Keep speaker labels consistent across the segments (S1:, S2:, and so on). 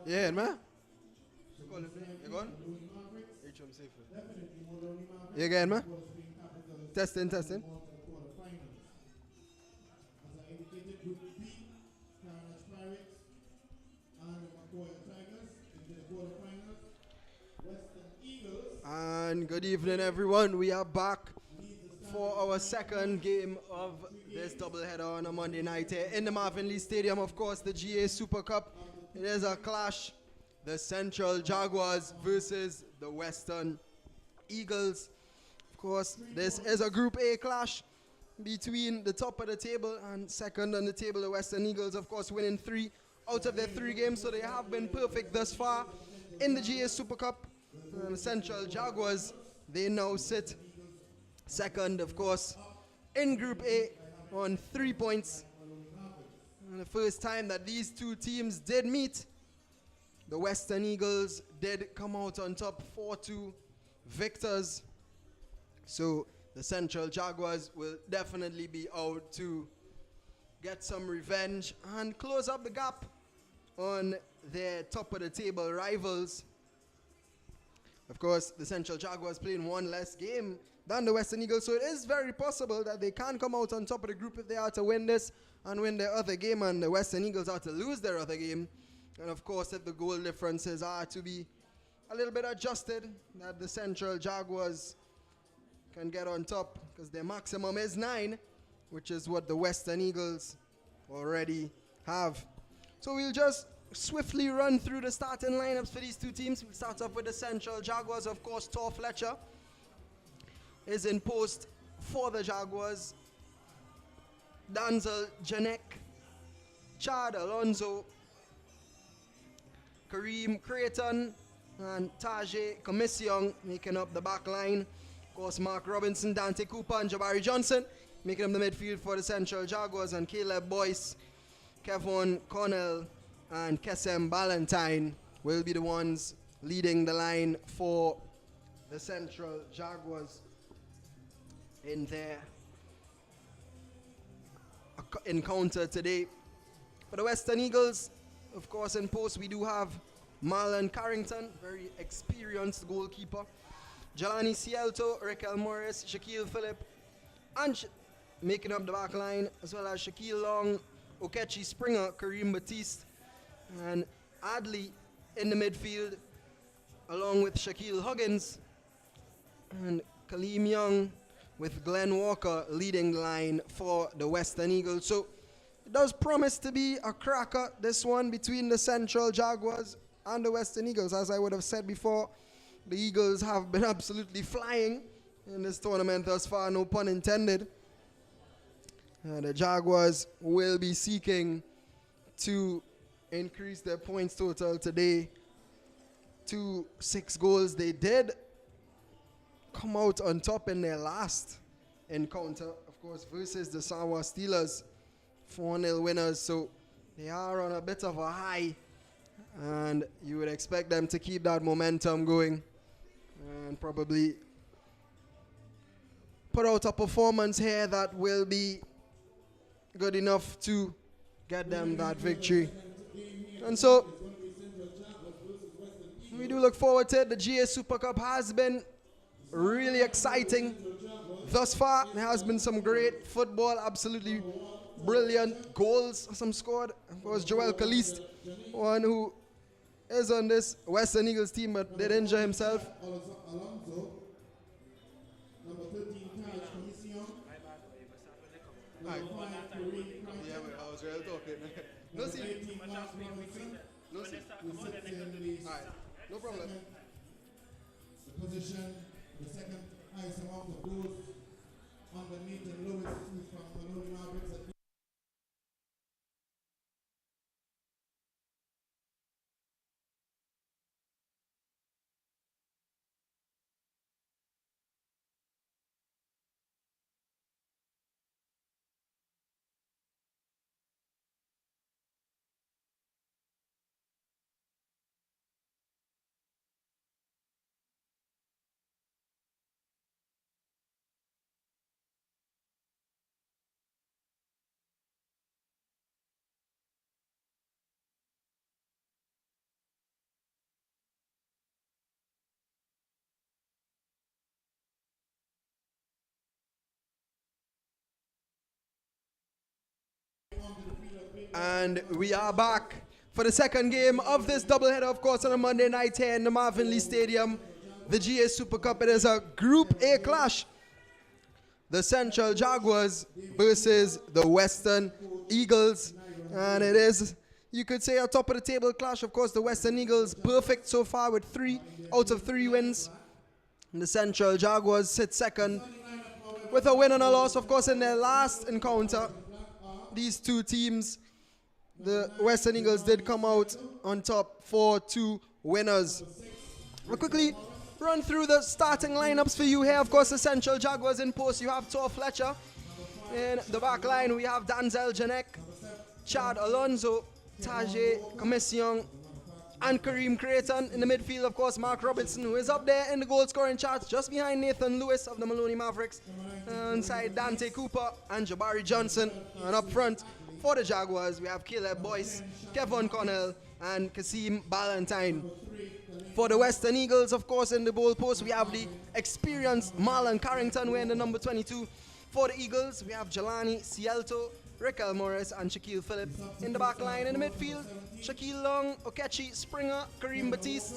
S1: Yeah, man. You gone? Reach him safely. You again, man? Testing, testing. And good evening, everyone. We are back for our second game of this doubleheader on a Monday night here in the Marvin Lee Stadium. Of course, the GA Super Cup. It is a clash. The Central Jaguars versus the Western Eagles. Of course, this is a Group A clash between the top of the table and second on the table, the Western Eagles, of course, winning 3 out of their 3 games, so they have been perfect thus far in the GA Super Cup. The Central Jaguars, they now sit second, of course, in Group A on 3 points. And the first time that these two teams did meet, the Western Eagles did come out on top 4-2 victors. So the Central Jaguars will definitely be out to get some revenge and close up the gap on their top of the table rivals. Of course, the Central Jaguars playing one less game than the Western Eagles, so it is very possible that they can come out on top of the group if they are to win this and win their other game, and the Western Eagles are to lose their other game. And of course, if the goal differences are to be a little bit adjusted, that the Central Jaguars can get on top, because their maximum is 9, which is what the Western Eagles already have. So we'll just swiftly run through the starting lineups for these two teams. We'll start off with the Central Jaguars. Of course, Tor Fletcher is in post for the Jaguars. Danzel Janek, Chad Alonso, Kareem Creighton, and Tajay Commission making up the back line. Of course, Mark Robinson, Dante Cooper, and Jabari Johnson making up the midfield for the Central Jaguars, and Caleb Boyce, Kevon Connell, and Kesem Ballantyne will be the ones leading the line for the Central Jaguars in their encounter today. For the Western Eagles, of course, in post we do have Marlon Carrington, very experienced goalkeeper. Jelani Cielto, Raquel Morris, Shaquille Phillip, and making up the back line, as well as Shaquille Long, Okechi Springer, Kareem Batiste, and Adley in the midfield, along with Shaquille Huggins and Kaleem Young, with Glenn Walker leading the line for the Western Eagles. So it does promise to be a cracker, this one, between the Central Jaguars and the Western Eagles. As I would have said before, the Eagles have been absolutely flying in this tournament thus far, no pun intended. The Jaguars will be seeking to increase their points total today to 6 goals. They did come out on top in their last encounter, of course, versus the Sawa Steelers, 4-0 winners. So they are on a bit of a high, and you would expect them to keep that momentum going and probably put out a performance here that will be good enough to get them that victory. And so we do look forward to it. The GA Super Cup has been really exciting thus far. There has been some great football, absolutely brilliant goals, some scored. Of course, Joel Kalist, one who is on this Western Eagles team but did injure himself. Right. Yeah, I was really talking. No, see. No, see. Alright, no problem. The position, the second highest amount of goals underneath the lowest from Maloney Mavericks. And we are back for the second game of this doubleheader, of course, on a Monday night here in the Marvin Lee Stadium. The GA Super Cup, it is a Group A clash. The Central Jaguars versus the Western Eagles. And it is, you could say, a top of the table clash. Of course, the Western Eagles perfect so far with 3 out of 3 wins. And the Central Jaguars sit second with a win and a loss. Of course, in their last encounter, these two teams, the Western Eagles did come out on top 4-2 winners. We'll quickly run through the starting lineups for you here. Of course, the Central Jaguars in post, you have Tor Fletcher. In the back line, we have Danzel Janek, Chad Alonso, Tajay Commission, and Kareem Creighton. In the midfield, of course, Mark Robinson, who is up there in the goal scoring charts, just behind Nathan Lewis of the Maloney Mavericks. Inside Dante Cooper and Jabari Johnson. And up front, for the Jaguars, we have Caleb Boyce, Kevin Connell, and Kasim Ballantyne. For the Western Eagles, of course, in the goal post, we have the experienced Marlon Carrington wearing the number 22. For the Eagles, we have Jelani Cielto, Raquel Morris, and Shaquille Phillip. In the back line, in the midfield, Shaquille Long, Okechi Springer, Kareem Batiste,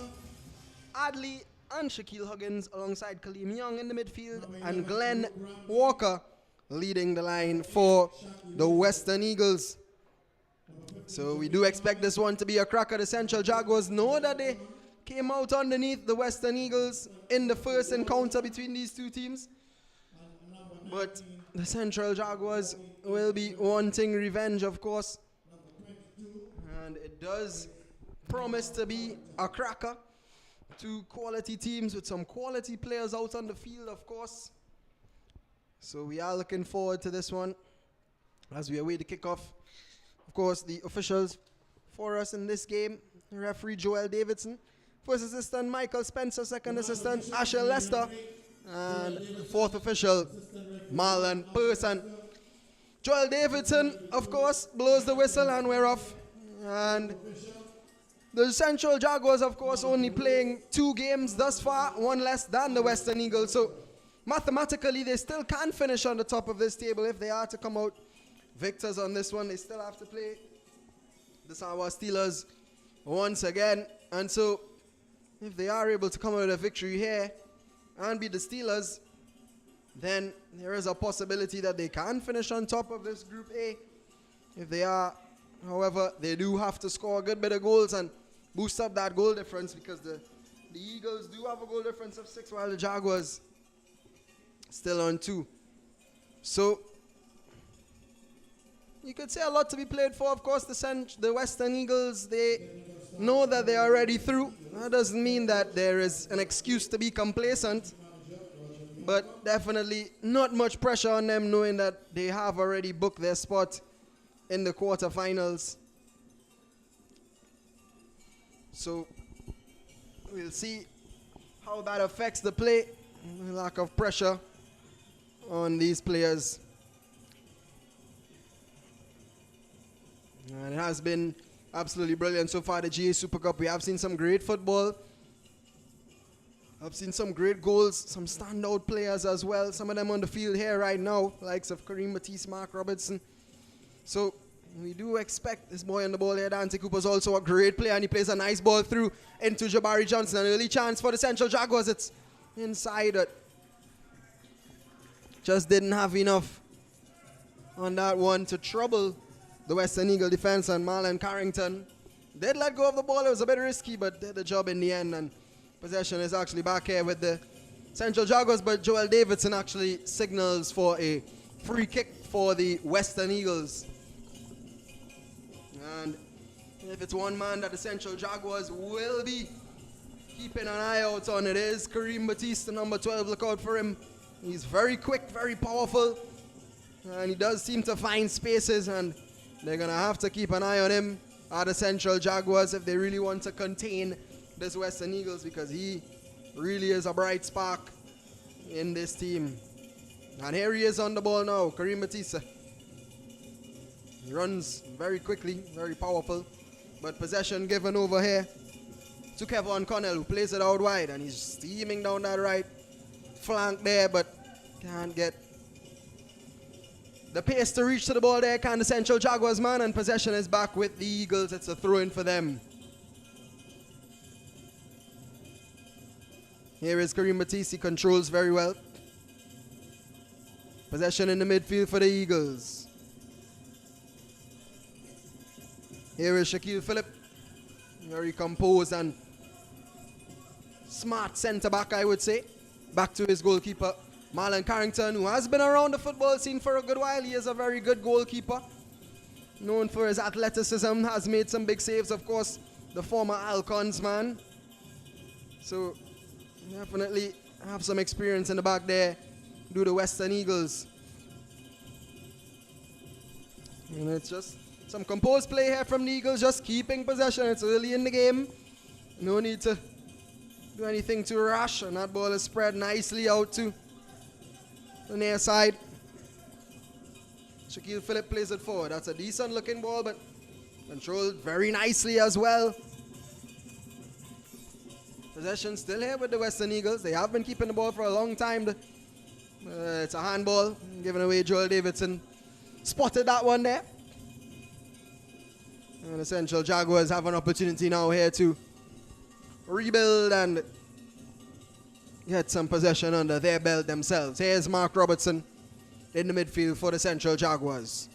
S1: Adley, and Shaquille Huggins alongside Kaleem Young in the midfield, and Glenn Walker leading the line for the Western Eagles. So we do expect this one to be a cracker. The Central Jaguars know that they came out underneath the Western Eagles in the first encounter between these two teams. But the Central Jaguars will be wanting revenge, of course. And it does promise to be a cracker. 2 quality teams with some quality players out on the field, of course. So we are looking forward to this one as we await the kickoff. Of course, the officials for us in this game, referee Joel Davidson, first assistant Michael Spencer, second assistant Asher Lester, and fourth official Marlon Person. Joel Davidson, of course, blows the whistle and we're off. And the Central Jaguars, of course, only playing 2 games thus far, 1 less than the Western Eagles. So mathematically, they still can finish on the top of this table. If they are to come out victors on this one, they still have to play the Sawa Steelers once again. And so if they are able to come out with a victory here and beat the Steelers, then there is a possibility that they can finish on top of this Group A. If they are, however, they do have to score a good bit of goals and boost up that goal difference, because the Eagles do have a goal difference of 6 while the Jaguars still on 2. So you could say a lot to be played for. Of course, the Western Eagles, they know that they are already through. That doesn't mean that there is an excuse to be complacent, but definitely not much pressure on them, knowing that they have already booked their spot in the quarterfinals. So we'll see how that affects the play. Lack of pressure on these players. And it has been absolutely brilliant so far, the GA Super Cup. We have seen some great football. I've seen some great goals, some standout players as well. Some of them on the field here right now, likes of Kareem Batiste, Mark Robertson. So we do expect this boy on the ball here. Dante Cooper's also a great player, and he plays a nice ball through into Jabari Johnson. An early chance for the Central Jaguars. It's inside it. Just didn't have enough on that one to trouble the Western Eagle defense, and Marlon Carrington did let go of the ball. It was a bit risky, but did the job in the end, and possession is actually back here with the Central Jaguars, but Joel Davidson actually signals for a free kick for the Western Eagles. And if it's one man that the Central Jaguars will be keeping an eye out on, it is Kareem Batiste, number 12. Look out for him. He's very quick, very powerful, and he does seem to find spaces, and they're going to have to keep an eye on him, the Central Jaguars, if they really want to contain this Western Eagles, because he really is a bright spark in this team. And here he is on the ball now, Kareem Batiste. He runs very quickly, very powerful, but possession given over here to Kevin Connell, who plays it out wide, and he's steaming down that right flank there, but can't get the pace to reach to the ball there. Can the Central Jaguars, man, and possession is back with the Eagles. It's a throw-in for them. Here is Kareem Batiste. He controls very well. Possession in the midfield for the Eagles. Here is Shaquille Phillip. Very composed and smart centre-back, I would say. Back to his goalkeeper, Marlon Carrington, who has been around the football scene for a good while. He is a very good goalkeeper. Known for his athleticism, has made some big saves, of course. The former Alcons man. So, definitely have some experience in the back there. Do the Western Eagles. And it's just some composed play here from the Eagles, just keeping possession. It's early in the game. No need to do anything too rash. And that ball is spread nicely out to the near side. Shaquille Phillip plays it forward. That's a decent looking ball, but controlled very nicely as well. Possession still here with the Western Eagles. They have been keeping the ball for a long time. It's a handball given away. Joel Davidson spotted that one there. And the Central Jaguars have an opportunity now here to rebuild and get some possession under their belt themselves. Here's Mark Robertson in the midfield for the Central Jaguars.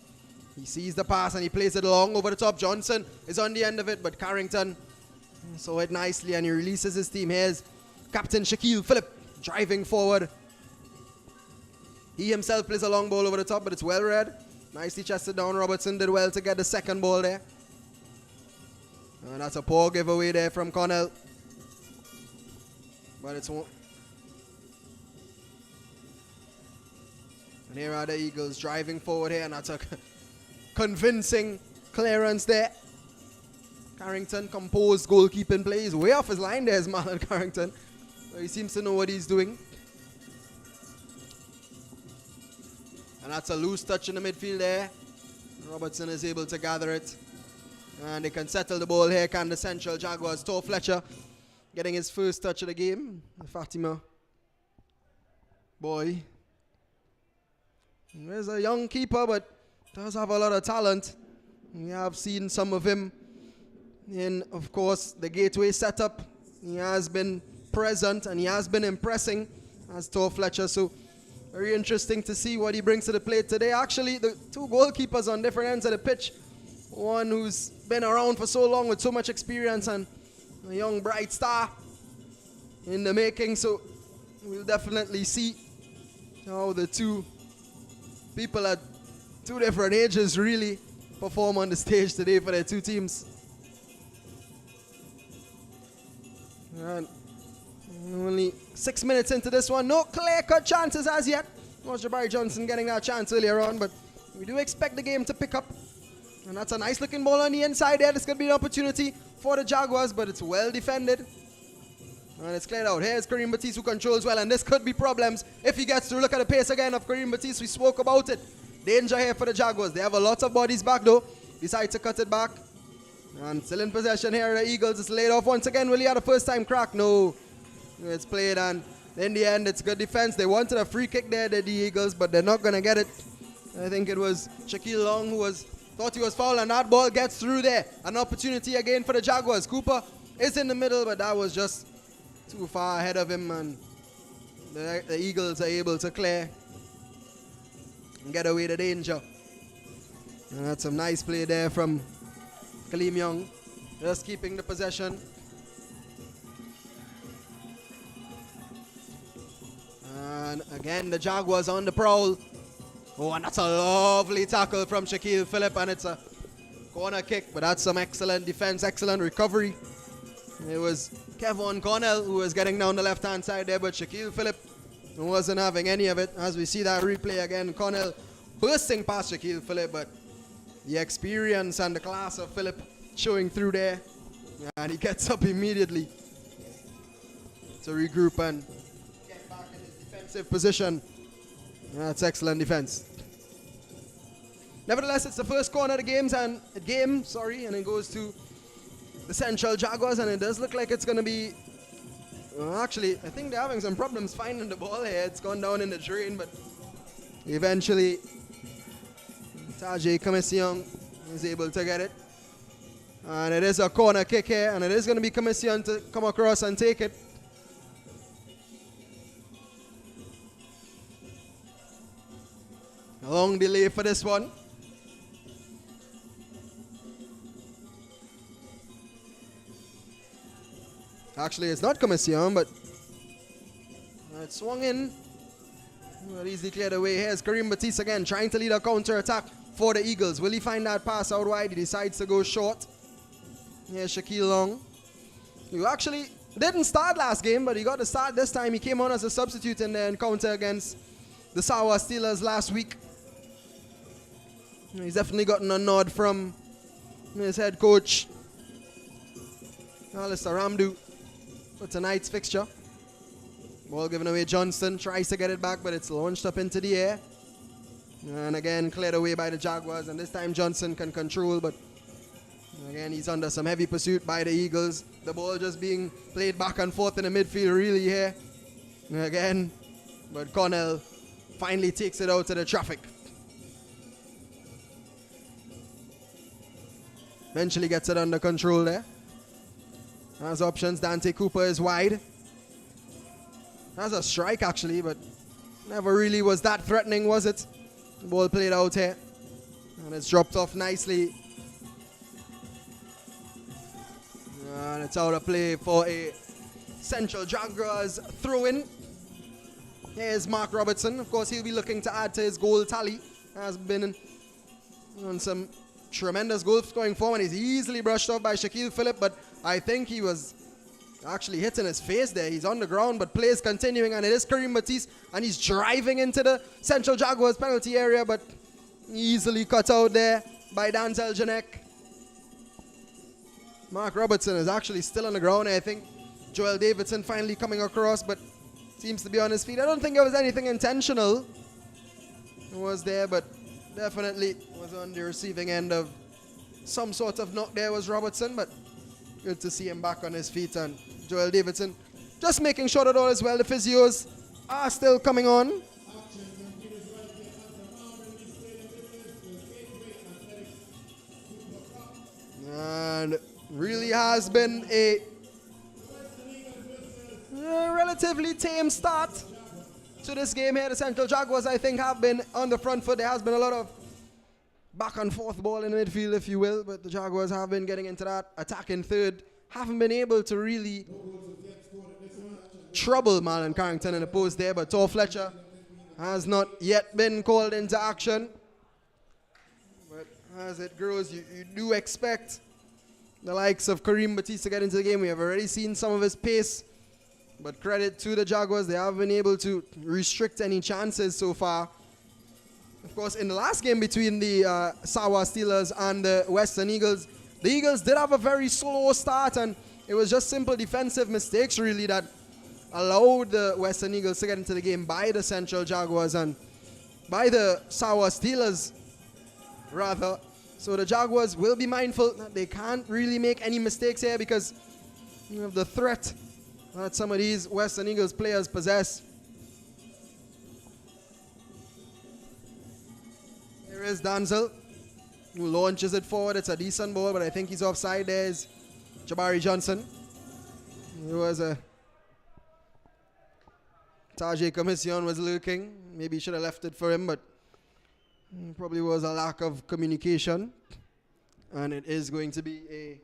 S1: He sees the pass and he plays it long over the top. Johnson is on the end of it, but Carrington saw it nicely and he releases his team. Here's Captain Shaquille Phillip driving forward. He himself plays a long ball over the top, but it's well read. Nicely chested down. Robertson did well to get the second ball there. And that's a poor giveaway there from Connell. But it's one. And here are the Eagles driving forward here, and that's a convincing clearance there. Carrington, composed goalkeeping play. He's way off his line there, is Marlon Carrington. He seems to know what he's doing. And that's a loose touch in the midfield there. Robertson is able to gather it. And they can settle the ball here. Can the Central Jaguars. Tor Fletcher getting his first touch of the game. Fatima boy. There's a young keeper, but does have a lot of talent. We have seen some of him in, of course, the Gateway setup. He has been present and he has been impressing as Tor Fletcher. So very interesting to see what he brings to the plate today. Actually, the two goalkeepers on different ends of the pitch. One who's been around for so long with so much experience and a young bright star in the making. So we'll definitely see how the two people at two different ages really perform on the stage today for their two teams. And only 6 minutes into this one. No clear-cut chances as yet. Was Jabari Johnson getting that chance earlier on, but we do expect the game to pick up. And that's a nice-looking ball on the inside there. This could be an opportunity for the Jaguars, but it's well defended. And it's cleared out. Here's Kareem Batiste, who controls well, and this could be problems if he gets to look at the pace again of Kareem Batiste. We spoke about it. Danger here for the Jaguars. They have a lot of bodies back, though. Decide to cut it back. And still in possession here, the Eagles. It's laid off once again. Will he have a first-time crack? No. It's played, and in the end, it's good defense. They wanted a free kick there, the Eagles, but they're not going to get it. I think it was Shaquille Long who thought he was fouled, and that ball gets through there. An opportunity again for the Jaguars. Cooper is in the middle, but that was just too far ahead of him, and the Eagles are able to clear and get away the danger. And that's some nice play there from Kaleem Young, just keeping the possession. And again, the Jaguars on the prowl. Oh, and that's a lovely tackle from Shaquille Phillip, and it's a corner kick, but that's some excellent defense, excellent recovery. It was Kevon Connell who was getting down the left-hand side there, but Shaquille Phillip wasn't having any of it. As we see that replay again, Connell bursting past Shaquille Phillip, but the experience and the class of Phillip showing through there. And he gets up immediately to regroup and get back in his defensive position. That's excellent defense. Nevertheless, it's the first corner of the game, and it goes to the Central Jaguars, and it does look like it's going to be... Well, actually, I think they're having some problems finding the ball here. It's gone down in the drain, but eventually Tajay Commission is able to get it. And it is a corner kick here, and it is going to be Commission to come across and take it. A long delay for this one. Actually, it's not Commission, but it swung in. Well, easily cleared away. Here's Kareem Batiste again, trying to lead a counter-attack for the Eagles. Will he find that pass out wide? He decides to go short. Here's Shaquille Long, who actually didn't start last game, but he got the start this time. He came on as a substitute in the encounter against the Sawa Steelers last week. He's definitely gotten a nod from his head coach, Alistair Ramdu, for tonight's fixture. Ball given away. Johnson tries to get it back, but it's launched up into the air. And again, cleared away by the Jaguars. And this time Johnson can control, but again, he's under some heavy pursuit by the Eagles. The ball just being played back and forth in the midfield really here. And again, but Cornell finally takes it out to the traffic. Eventually gets it under control there. Has options. Dante Cooper is wide. That's a strike actually, but never really was that threatening, was it? The ball played out here. And it's dropped off nicely. And it's out of play for a Central Jaguars throw-in. Here's Mark Robertson. Of course, he'll be looking to add to his goal tally. Has been on some tremendous goal scoring form, and he's easily brushed off by Shaquille Phillip, but I think he was actually hitting his face there. He's on the ground, but play is continuing, and it is Kareem Batiste, and he's driving into the Central Jaguars penalty area, but easily cut out there by Danzel Janek. Mark Robertson is actually still on the ground. I think Joel Davidson finally coming across, but seems to be on his feet. I don't think it was anything intentional. It was there, but definitely was on the receiving end of some sort of knock there was Robertson, but good to see him back on his feet. And Joel Davidson just making sure that all is well. The physios are still coming on. And really has been a relatively tame start to this game here. The Central Jaguars, I think, have been on the front foot. There has been a lot of back and forth ball in the midfield, if you will, but the Jaguars have been getting into that attacking third. Haven't been able to really trouble Marlon Carrington in the post there, but Tor Fletcher has not yet been called into action. But as it grows, you do expect the likes of Kareem Batiste to get into the game. We have already seen some of his pace, but credit to the Jaguars, they have been able to restrict any chances so far. Of course, in the last game between the Sawa Steelers and the Western Eagles, the Eagles did have a very slow start, and it was just simple defensive mistakes really that allowed the Western Eagles to get into the game by the Central Jaguars and by the Sawa Steelers, rather. So the Jaguars will be mindful that they can't really make any mistakes here because of the threat that some of these Western Eagles players possess. Here is Danzel, who launches it forward. It's a decent ball, but I think he's offside. There's Jabari Johnson. He was a Tajay Commission was looking. Maybe he should have left it for him, but probably was a lack of communication. And it is going to be a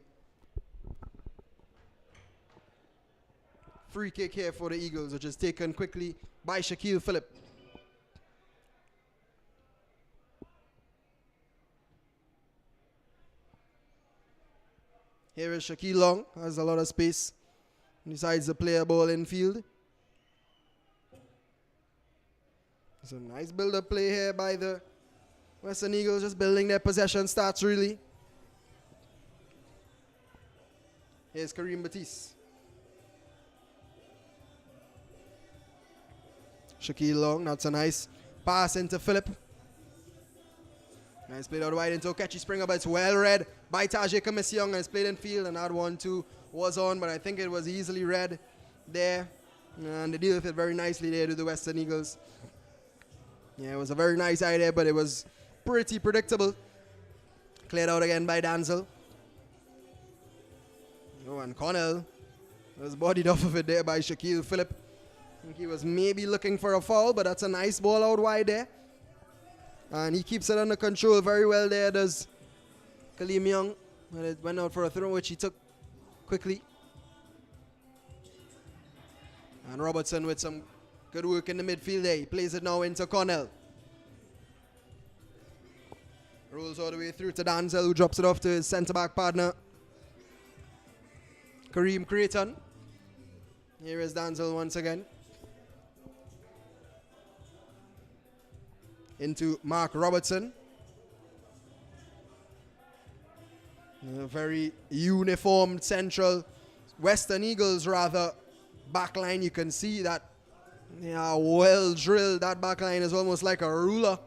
S1: free kick here for the Eagles, which is taken quickly by Shaquille Phillip. Here is Shaquille Long, has a lot of space, decides to play a ball infield. It's a nice build-up play here by the Western Eagles, just building their possession stats really. Here's Kareem Batiste. Shaquille Long, that's a nice pass into Phillip. Nice played out wide into Okechi Springer, but it's well read by Tajay Commission, and it's played in field, and that 1-2 was on, but I think it was easily read there, and they deal with it very nicely there to the Western Eagles. Yeah, it was a very nice idea, but it was pretty predictable. Cleared out again by Danzel. Oh, and Connell was bodied off of it there by Shaquille Phillip. I think he was maybe looking for a foul, but that's a nice ball out wide there. And he keeps it under control very well there, does Kaleem Young. And it went out for a throw, which he took quickly. And Robertson with some good work in the midfield there. He plays it now into Connell. Rolls all the way through to Danzel, who drops it off to his centre-back partner, Kareem Creighton. Here is Danzel once again. Into Mark Robertson. A very uniformed central, Western Eagles rather, backline. You can see that, well drilled. That backline is almost like a ruler.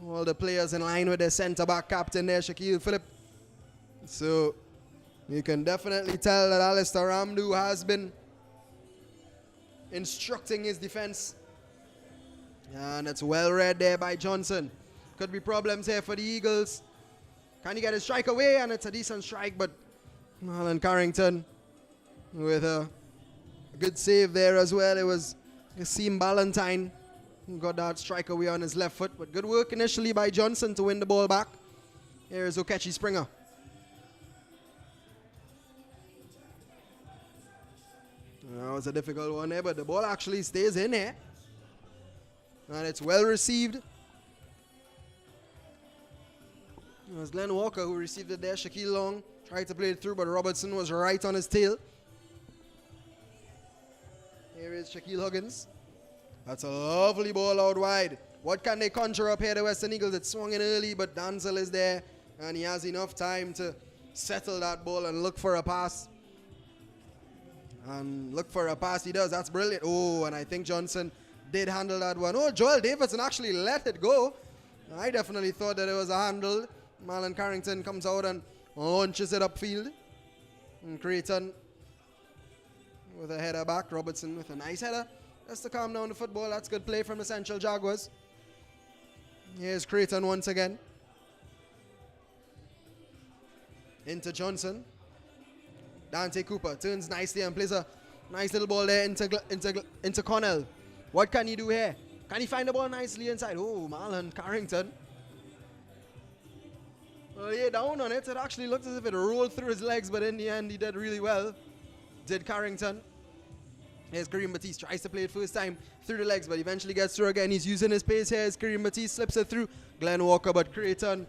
S1: All the players in line with their centre-back captain there, Shaquille Phillip. So you can definitely tell that Alistair Ramdu has been instructing his defense. And it's well read there by Johnson. Could be problems here for the Eagles. Can he get his strike away? And it's a decent strike, but Alan Carrington with a good save there as well. It was Asim Ballantyne who got that strike away on his left foot. But good work initially by Johnson to win the ball back. Here is Okechi Springer. That was a difficult one there, but the ball actually stays in here. And it's well received. It was Glenn Walker who received it there. Shaquille Long tried to play it through, but Robertson was right on his tail. Here is Shaquille Huggins. That's a lovely ball out wide. What can they conjure up here, the Western Eagles? It swung in early, but Danzel is there, and he has enough time to settle that ball and look for a pass. And look for a pass he does. That's brilliant. Oh, and I think Johnson did handle that one. Oh, Joel Davidson actually let it go. I definitely thought that it was a handle. Marlon Carrington comes out and launches it upfield. And Creighton with a header back. Robertson with a nice header. Just to calm down the football. That's good play from the Central Jaguars. Here's Creighton once again. Into Johnson. Dante Cooper turns nicely and plays a nice little ball there into Connell. What can he do here? Can he find the ball nicely inside? Oh, Marlon Carrington. Well, yeah, down on it. It actually looked as if it rolled through his legs, but in the end, he did really well. Did Carrington. Here's Kareem Batiste. Tries to play it first time through the legs, but eventually gets through again. He's using his pace here as Kareem Batiste slips it through Glenn Walker, but Creighton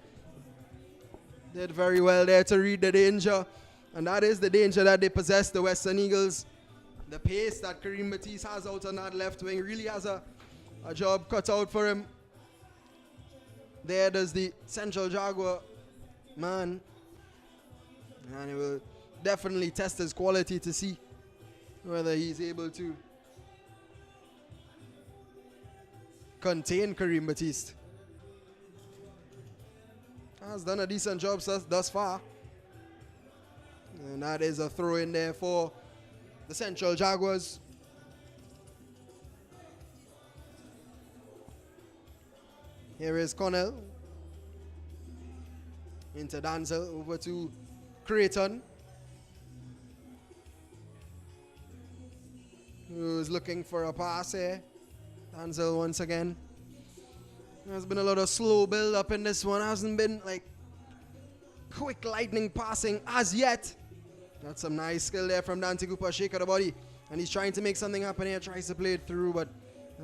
S1: did very well there to read the danger. And that is the danger that they possess, the Western Eagles. The pace that Kareem Batiste has out on that left wing really has a job cut out for him. There does the Central Jaguar man. And it will definitely test his quality to see whether he's able to contain Kareem Batiste. Has done a decent job thus far. And that is a throw in there for the Central Jaguars. Here is Connell. Into Danzel, over to Creighton, who's looking for a pass here. Danzel once again. There's been a lot of slow build up in this one. Hasn't been like quick lightning passing as yet. That's some nice skill there from Dante Cooper. Shake of the body. And he's trying to make something happen here. Tries to play it through, but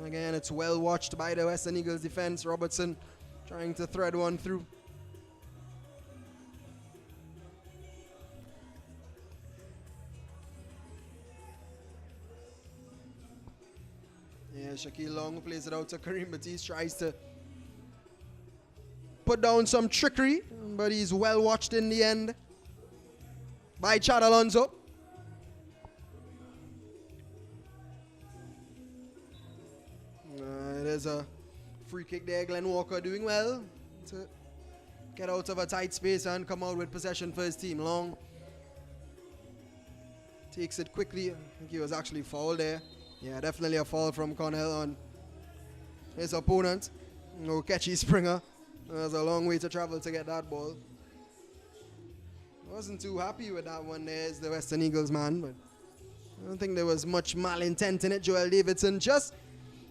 S1: again, it's well watched by the Western Eagles defense. Robertson trying to thread one through. Yeah, Shaquille Long plays it out to Kareem Batiste. Tries to put down some trickery, but he's well watched in the end by Chad Alonso. There's a free kick there. Glenn Walker doing well to get out of a tight space and come out with possession for his team. Long takes it quickly. I think he was actually fouled there. Yeah, definitely a foul from Cornell on his opponent. Okechi Springer. There's a long way to travel to get that ball. Wasn't too happy with that one there as the Western Eagles man, but I don't think there was much malintent in it. Joel Davidson just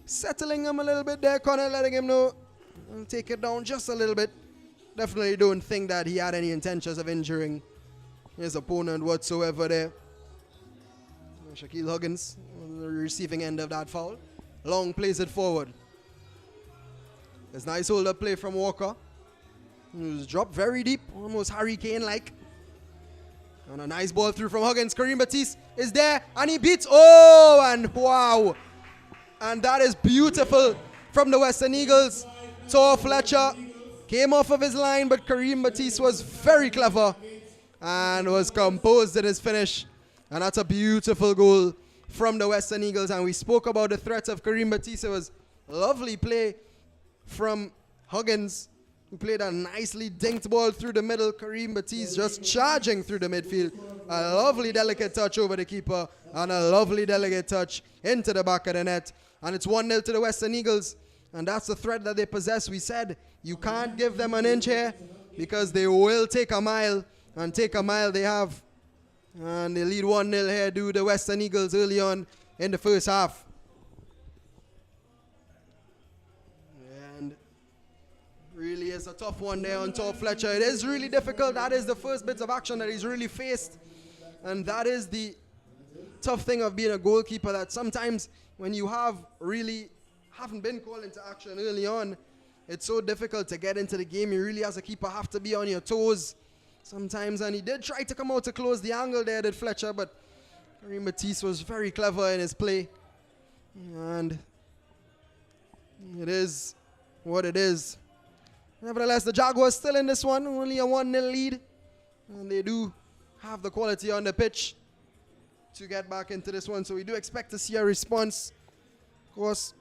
S1: settling him a little bit there, Connor, letting him know, I'll take it down just a little bit. Definitely don't think that he had any intentions of injuring his opponent whatsoever there. Shaquille Huggins on the receiving end of that foul. Long plays it forward. There's nice hold-up play from Walker. It was dropped very deep, almost Harry Kane-like. And a nice ball through from Huggins. Kareem Batiste is there, and he beats. Oh, and wow. And that is beautiful from the Western Eagles. Tor Fletcher came off of his line, but Kareem Batiste was very clever and was composed in his finish. And that's a beautiful goal from the Western Eagles. And we spoke about the threat of Kareem Batiste. It was a lovely play from Huggins, who played a nicely dinked ball through the middle. Kareem Batiste just charging through the midfield. A lovely delicate touch over the keeper and a lovely delicate touch into the back of the net. And it's 1-0 to the Western Eagles. And that's the threat that they possess. We said you can't give them an inch here because they will take a mile. And take a mile they have. And they lead 1-0 here to the Western Eagles early on in the first half. And really is a tough one there on Tor Fletcher. It is really difficult. That is the first bits of action that he's really faced. And that is the tough thing of being a goalkeeper, that sometimes when you haven't been called into action early on, it's so difficult to get into the game. You really, as a keeper, have to be on your toes sometimes. And he did try to come out to close the angle there, did Fletcher, but Kareem Batiste was very clever in his play. And it is what it is. Nevertheless, the Jaguars still in this one, only a 1-0 lead. And they do have the quality on the pitch to get back into this one. So we do expect to see a response. Of course,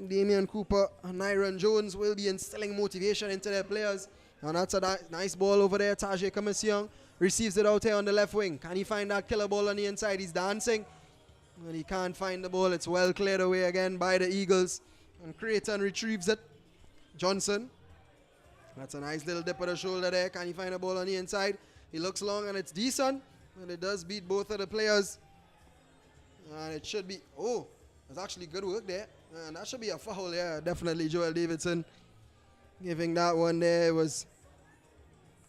S1: Damian Cooper and Nyron Jones will be instilling motivation into their players. And that's a nice ball over there. Tajay Commission receives it out here on the left wing. Can he find that killer ball on the inside? He's dancing. And he can't find the ball. It's well cleared away again by the Eagles. And Creighton retrieves it. Johnson. That's a nice little dip of the shoulder there. Can he find a ball on the inside? He looks long and it's decent. And it does beat both of the players. And it should be... Oh, that's actually good work there. And that should be a foul, yeah. Definitely Joel Davidson giving that one there. It was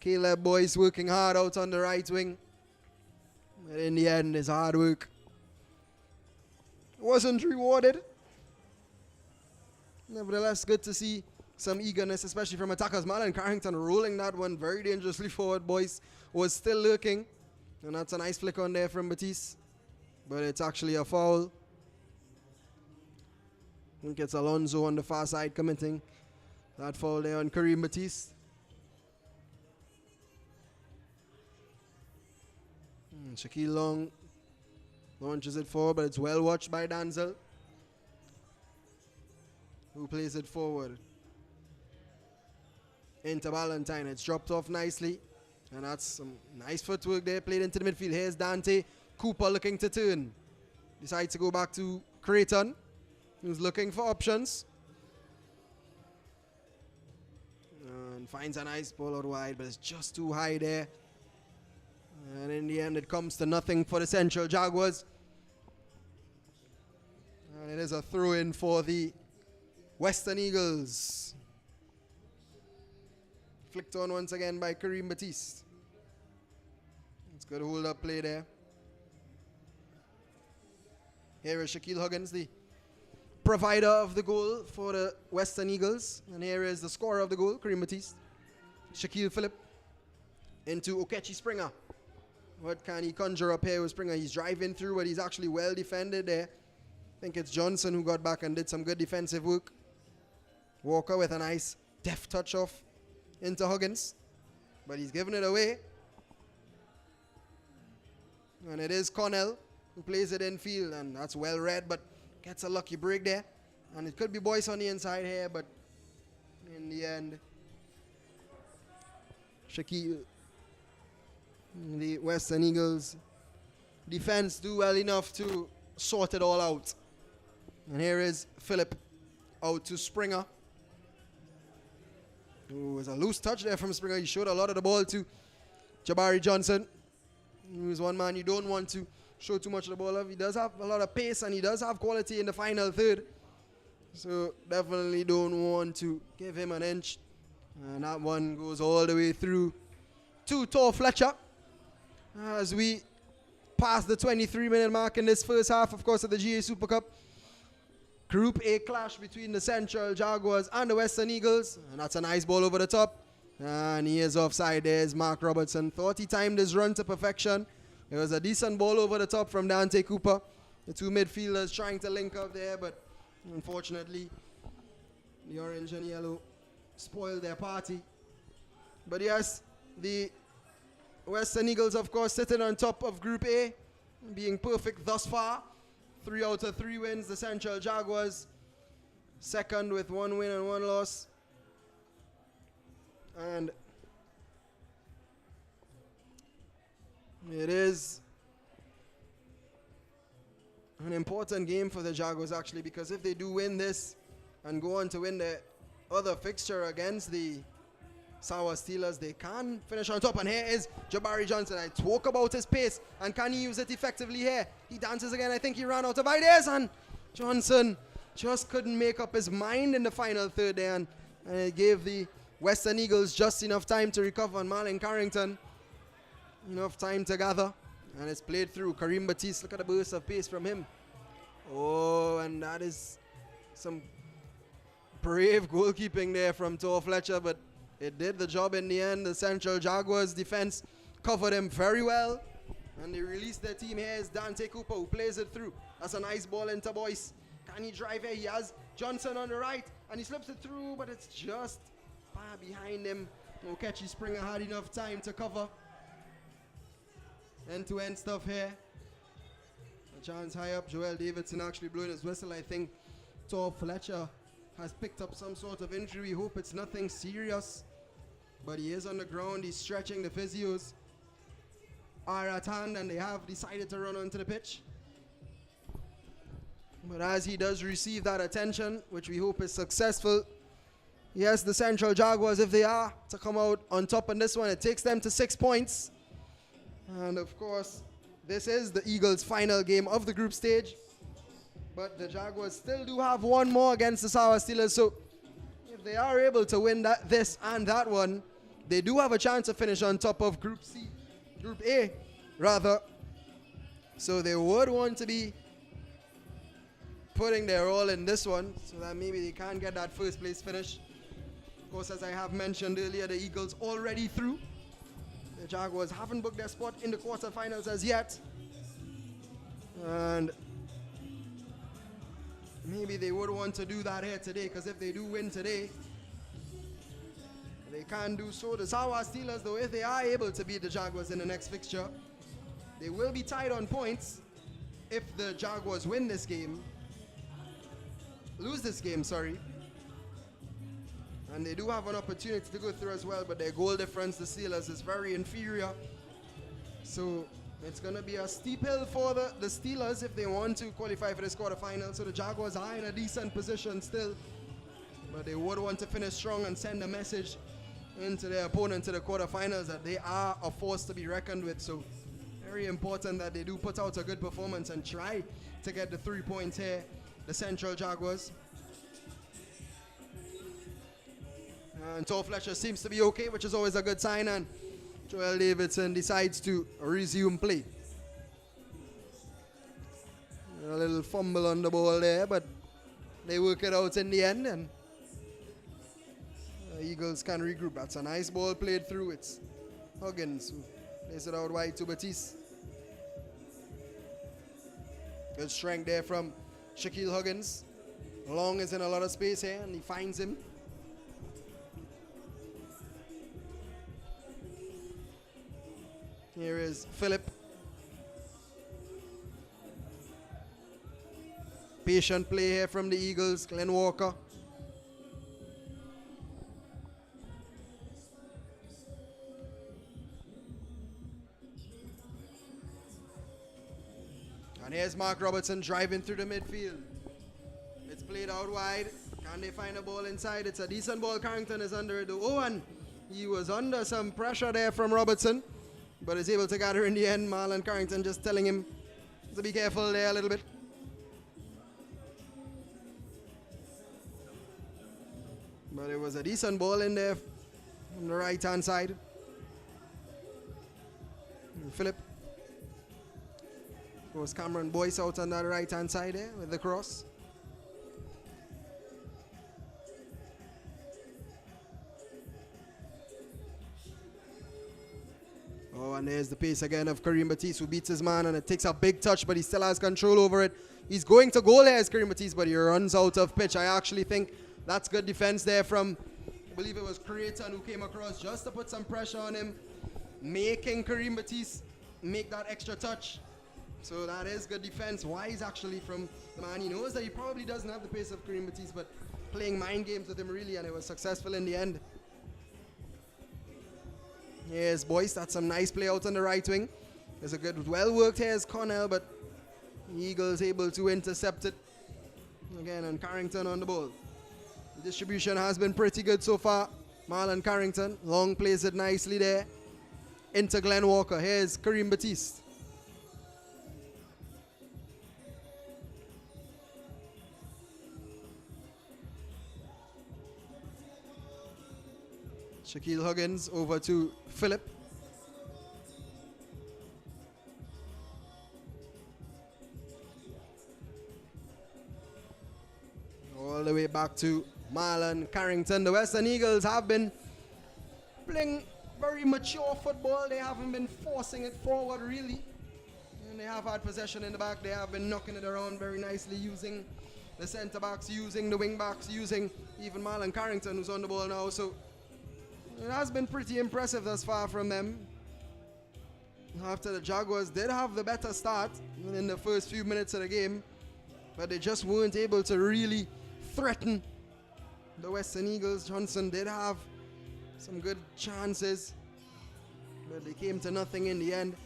S1: Caleb Boyce working hard out on the right wing. But in the end, his hard work wasn't rewarded. Nevertheless, good to see some eagerness, especially from attackers. Marlon Carrington rolling that one very dangerously forward. Boyce was still lurking. And that's a nice flick on there from Batiste. But it's actually a foul. I think it's Alonso on the far side committing that foul there on Kareem Batiste. Shaquille Long launches it forward, but it's well watched by Danzel, who plays it forward into Valentine. It's dropped off nicely, and that's some nice footwork there, played into the midfield. Here's Dante Cooper looking to turn. Decides to go back to Creighton, who's looking for options. And finds a nice ball out wide, but it's just too high there. And in the end, it comes to nothing for the Central Jaguars. And it is a throw-in for the Western Eagles. Flicked on once again by Kareem Batiste. It's good hold-up play there. Here is Shaquille Huggins, the provider of the goal for the Western Eagles. And here is the scorer of the goal, Kareem Batiste. Shaquille Phillip into Okechi Springer. What can he conjure up here with Springer? He's driving through, but he's actually well defended there. I think it's Johnson who got back and did some good defensive work. Walker with a nice deft touch off into Huggins. But he's giving it away. And it is Cornell who plays it in field, and that's well read, but gets a lucky break there. And it could be Boyce on the inside here, but in the end, Shaquille, the Western Eagles defense do well enough to sort it all out. And here is Phillip out to Springer. It was a loose touch there from Springer. He showed a lot of the ball to Jabari Johnson. He's one man you don't want to show too much of the ball of. He does have a lot of pace and he does have quality in the final third. So definitely don't want to give him an inch. And that one goes all the way through to Tor Fletcher. As we pass the 23-minute mark in this first half, of course, of the GA Super Cup. Group A clash between the Central Jaguars and the Western Eagles. And that's a nice ball over the top. And he is offside. There's Mark Robertson. Thought he timed his run to perfection. It was a decent ball over the top from Dante Cooper. The two midfielders trying to link up there, but unfortunately, the orange and yellow spoiled their party. But yes, the Western Eagles, of course, sitting on top of Group A, being perfect thus far. 3 out of 3 wins. The Central Jaguars second with 1 win and 1 loss. And it is an important game for the Jaguars, actually, because if they do win this and go on to win the other fixture against the Sour Steelers, they can finish on top. And here is Jabari Johnson. I spoke about his pace, and can he use it effectively here? He dances again. I think he ran out of ideas, and Johnson just couldn't make up his mind in the final third there, and it gave the Western Eagles just enough time to recover on Marlon Carrington. Enough time to gather, and it's played through. Kareem Batiste, look at the burst of pace from him. Oh, and that is some brave goalkeeping there from Tor Fletcher, but it did the job in the end. The Central Jaguars defense covered him very well, and they released their team. Here is Dante Cooper, who plays it through. That's a nice ball into Boyce. Can he drive here? He has Johnson on the right, and he slips it through, but it's just far behind him. Okechi Springer had enough time to cover. End-to-end stuff here. A chance high up. Joel Davidson actually blowing his whistle. I think Tor Fletcher has picked up some sort of injury. We hope it's nothing serious. But he is on the ground. He's stretching. The physios are at hand, and they have decided to run onto the pitch. But as he does receive that attention, which we hope is successful, yes, the Central Jaguars, if they are to come out on top in this one, it takes them to 6 points. And of course, this is the Eagles' final game of the group stage. But the Jaguars still do have one more against the Sour Steelers. So if they are able to win this and that one, they do have a chance to finish on top of Group A, rather. So they would want to be putting their all in this one so that maybe they can get that first place finish. Of course, as I have mentioned earlier, the Eagles already through. The Jaguars haven't booked their spot in the quarterfinals as yet. And maybe they would want to do that here today, because if they do win today, they can do so. The Sour Steelers, though, if they are able to beat the Jaguars in the next fixture, they will be tied on points if the Jaguars win this game. Lose this game, sorry. And they do have an opportunity to go through as well, but their goal difference, the Steelers, is very inferior. So it's going to be a steep hill for the Steelers if they want to qualify for this quarterfinal. So the Jaguars are in a decent position still, but they would want to finish strong and send a message into their opponent to the quarterfinals that they are a force to be reckoned with. So very important that they do put out a good performance and try to get the 3 points here, the Central Jaguars. And Tor Fletcher seems to be okay, which is always a good sign, and Joel Davidson decides to resume play. A little fumble on the ball there, but they work it out in the end, and the Eagles can regroup. That's a nice ball played through. It's Huggins who plays it out wide to Batiste. Good strength there from Shaquille Huggins. Long is in a lot of space here, and he finds him. Here is Phillip. Patient play here from the Eagles. Glenn Walker. And here's Mark Robertson driving through the midfield. It's played out wide. Can they find a ball inside? It's a decent ball. Carrington is under it. Oh, and he was under some pressure there from Robertson, but is able to gather in the end. Marlon Carrington just telling him to be careful there a little bit. But it was a decent ball in there on the right-hand side. And Philip goes Cameron Boyce out on that right-hand side there with the cross. Oh, and there's the pace again of Kareem Batiste, who beats his man, and it takes a big touch, but he still has control over it. He's going to goal here as Kareem Batiste, but he runs out of pitch. I actually think that's good defense there from, I believe it was Creighton, who came across just to put some pressure on him, making Kareem Batiste make that extra touch. So that is good defense. Wise actually from the man. He knows that he probably doesn't have the pace of Kareem Batiste, but playing mind games with him really, and it was successful in the end. Here's Boyce. That's some nice play out on the right wing. There's a good, well worked here is Cornell, but the Eagles able to intercept it. Again, and Carrington on the ball. The distribution has been pretty good so far. Marlon Carrington, long plays it nicely there. Into Glenn Walker. Here's Kareem Batiste. Shaquille Huggins over to Philip. All the way back to Marlon Carrington. The Western Eagles have been playing very mature football. They haven't been forcing it forward really. And they have had possession in the back. They have been knocking it around very nicely, using the centre backs, using the wing backs, using even Marlon Carrington, who's on the ball now. So it has been pretty impressive thus far from them. After the Jaguars did have the better start in the first few minutes of the game, but they just weren't able to really threaten the Western Eagles. Johnson did have some good chances, but they came to nothing in the end.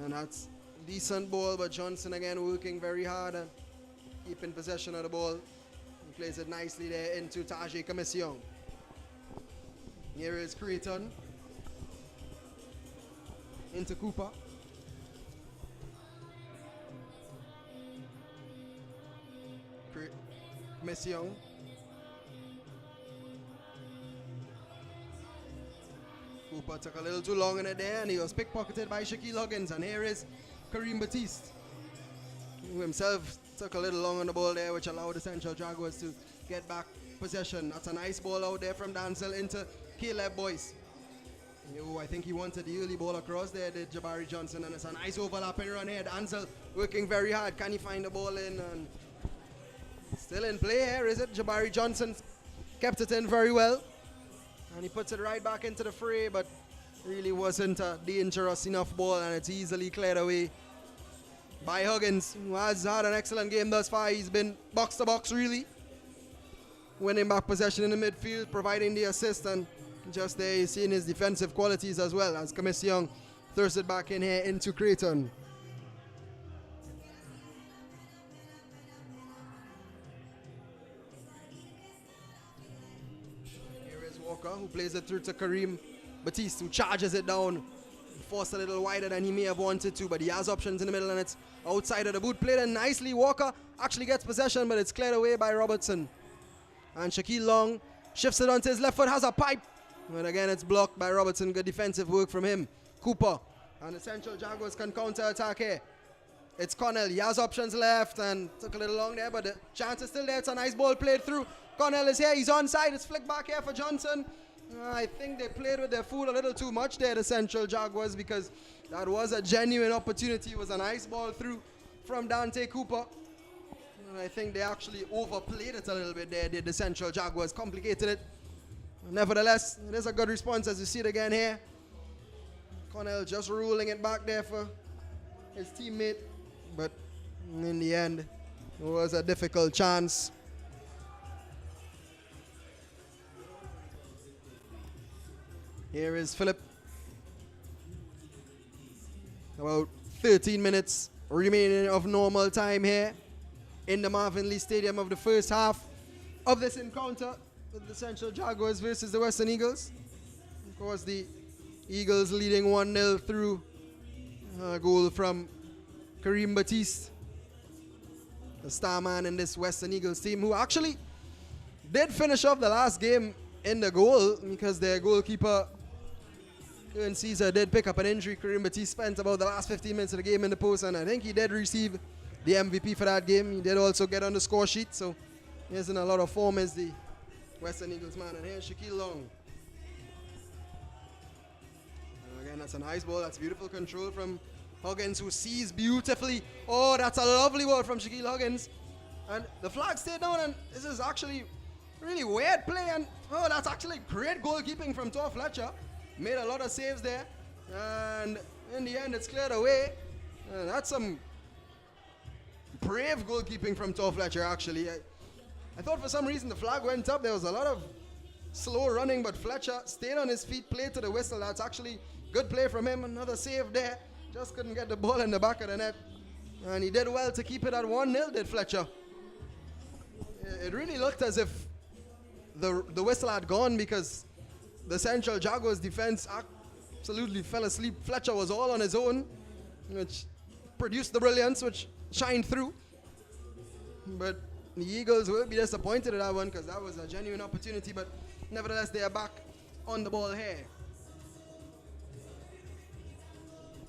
S1: And that's a decent ball, but Johnson again working very hard and keeping possession of the ball. He plays it nicely there into Tajay Commission. Here is Creighton. Into Cooper. Commission. Cooper took a little too long in it there, and he was pickpocketed by Shaquille Huggins. And here is Kareem Batiste, who himself took a little long on the ball there, which allowed the Central Jaguars to get back possession. That's a nice ball out there from Dancel into Caleb Boyce. I think he wanted the early ball across there, did Jabari Johnson, and it's a nice overlapping run here. Dancel working very hard. Can he find the ball in? And still in play here, is it? Jabari Johnson kept it in very well. And he puts it right back into the fray, but really wasn't a dangerous enough ball, and it's easily cleared away by Huggins, who has had an excellent game thus far. He's been box to box really, winning back possession in the midfield, providing the assist, and just there you're seeing his defensive qualities as well, as Commission throws it back in here into Creighton. Here is Walker, who plays it through to Kareem Batiste, who charges it down, forced a little wider than he may have wanted to, but he has options in the middle, and it's outside of the boot. Played in nicely. Walker actually gets possession, but it's cleared away by Robertson. And Shaquille Long shifts it onto his left foot, has a pipe. And again, it's blocked by Robertson. Good defensive work from him. Cooper. And the Central Jaguars can counter-attack here. It's Cornell. He has options left and took a little long there, but the chance is still there. It's a nice ball played through. Cornell is here. He's onside. It's flicked back here for Johnson. I think they played with their foot a little too much there, the Central Jaguars, because that was a genuine opportunity. It was a nice ball through from Dante Cooper. And I think they actually overplayed it a little bit there, did the Central Jaguars. Complicated it. Nevertheless, it is a good response as you see it again here. Cornell just ruling it back there for his teammate, but in the end, it was a difficult chance. Here is Philip. About 13 minutes remaining of normal time here in the Marvin Lee Stadium of the first half. of this encounter with the Central Jaguars versus the Western Eagles. Of course, the Eagles leading 1-0 through a goal from Kareem Batiste, the star man in this Western Eagles team, who actually did finish off the last game in the goal because their goalkeeper, Kern Caesar, did pick up an injury. Kareem Batiste spent about the last 15 minutes of the game in the post, and I think he did receive the MVP for that game. He did also get on the score sheet, so he's in a lot of form as the Western Eagles man. And here's Shaquille Long. And again, that's a nice ball. That's beautiful control from Huggins, who sees beautifully. Oh, that's a lovely ball from Shaquille Huggins. And the flag stayed down, and this is actually really weird play. And oh, that's actually great goalkeeping from Tor Fletcher. Made a lot of saves there. And in the end, it's cleared away. And that's some brave goalkeeping from Tor Fletcher, actually. I thought for some reason the flag went up. There was a lot of slow running, but Fletcher stayed on his feet, played to the whistle. That's actually good play from him. Another save there. Just couldn't get the ball in the back of the net. And he did well to keep it at 1-0, did Fletcher. It really looked as if the whistle had gone because the Central Jaguars defense absolutely fell asleep. Fletcher was all on his own, which produced the brilliance, which shined through. But the Eagles will be disappointed at that one because that was a genuine opportunity, but nevertheless they are back on the ball here.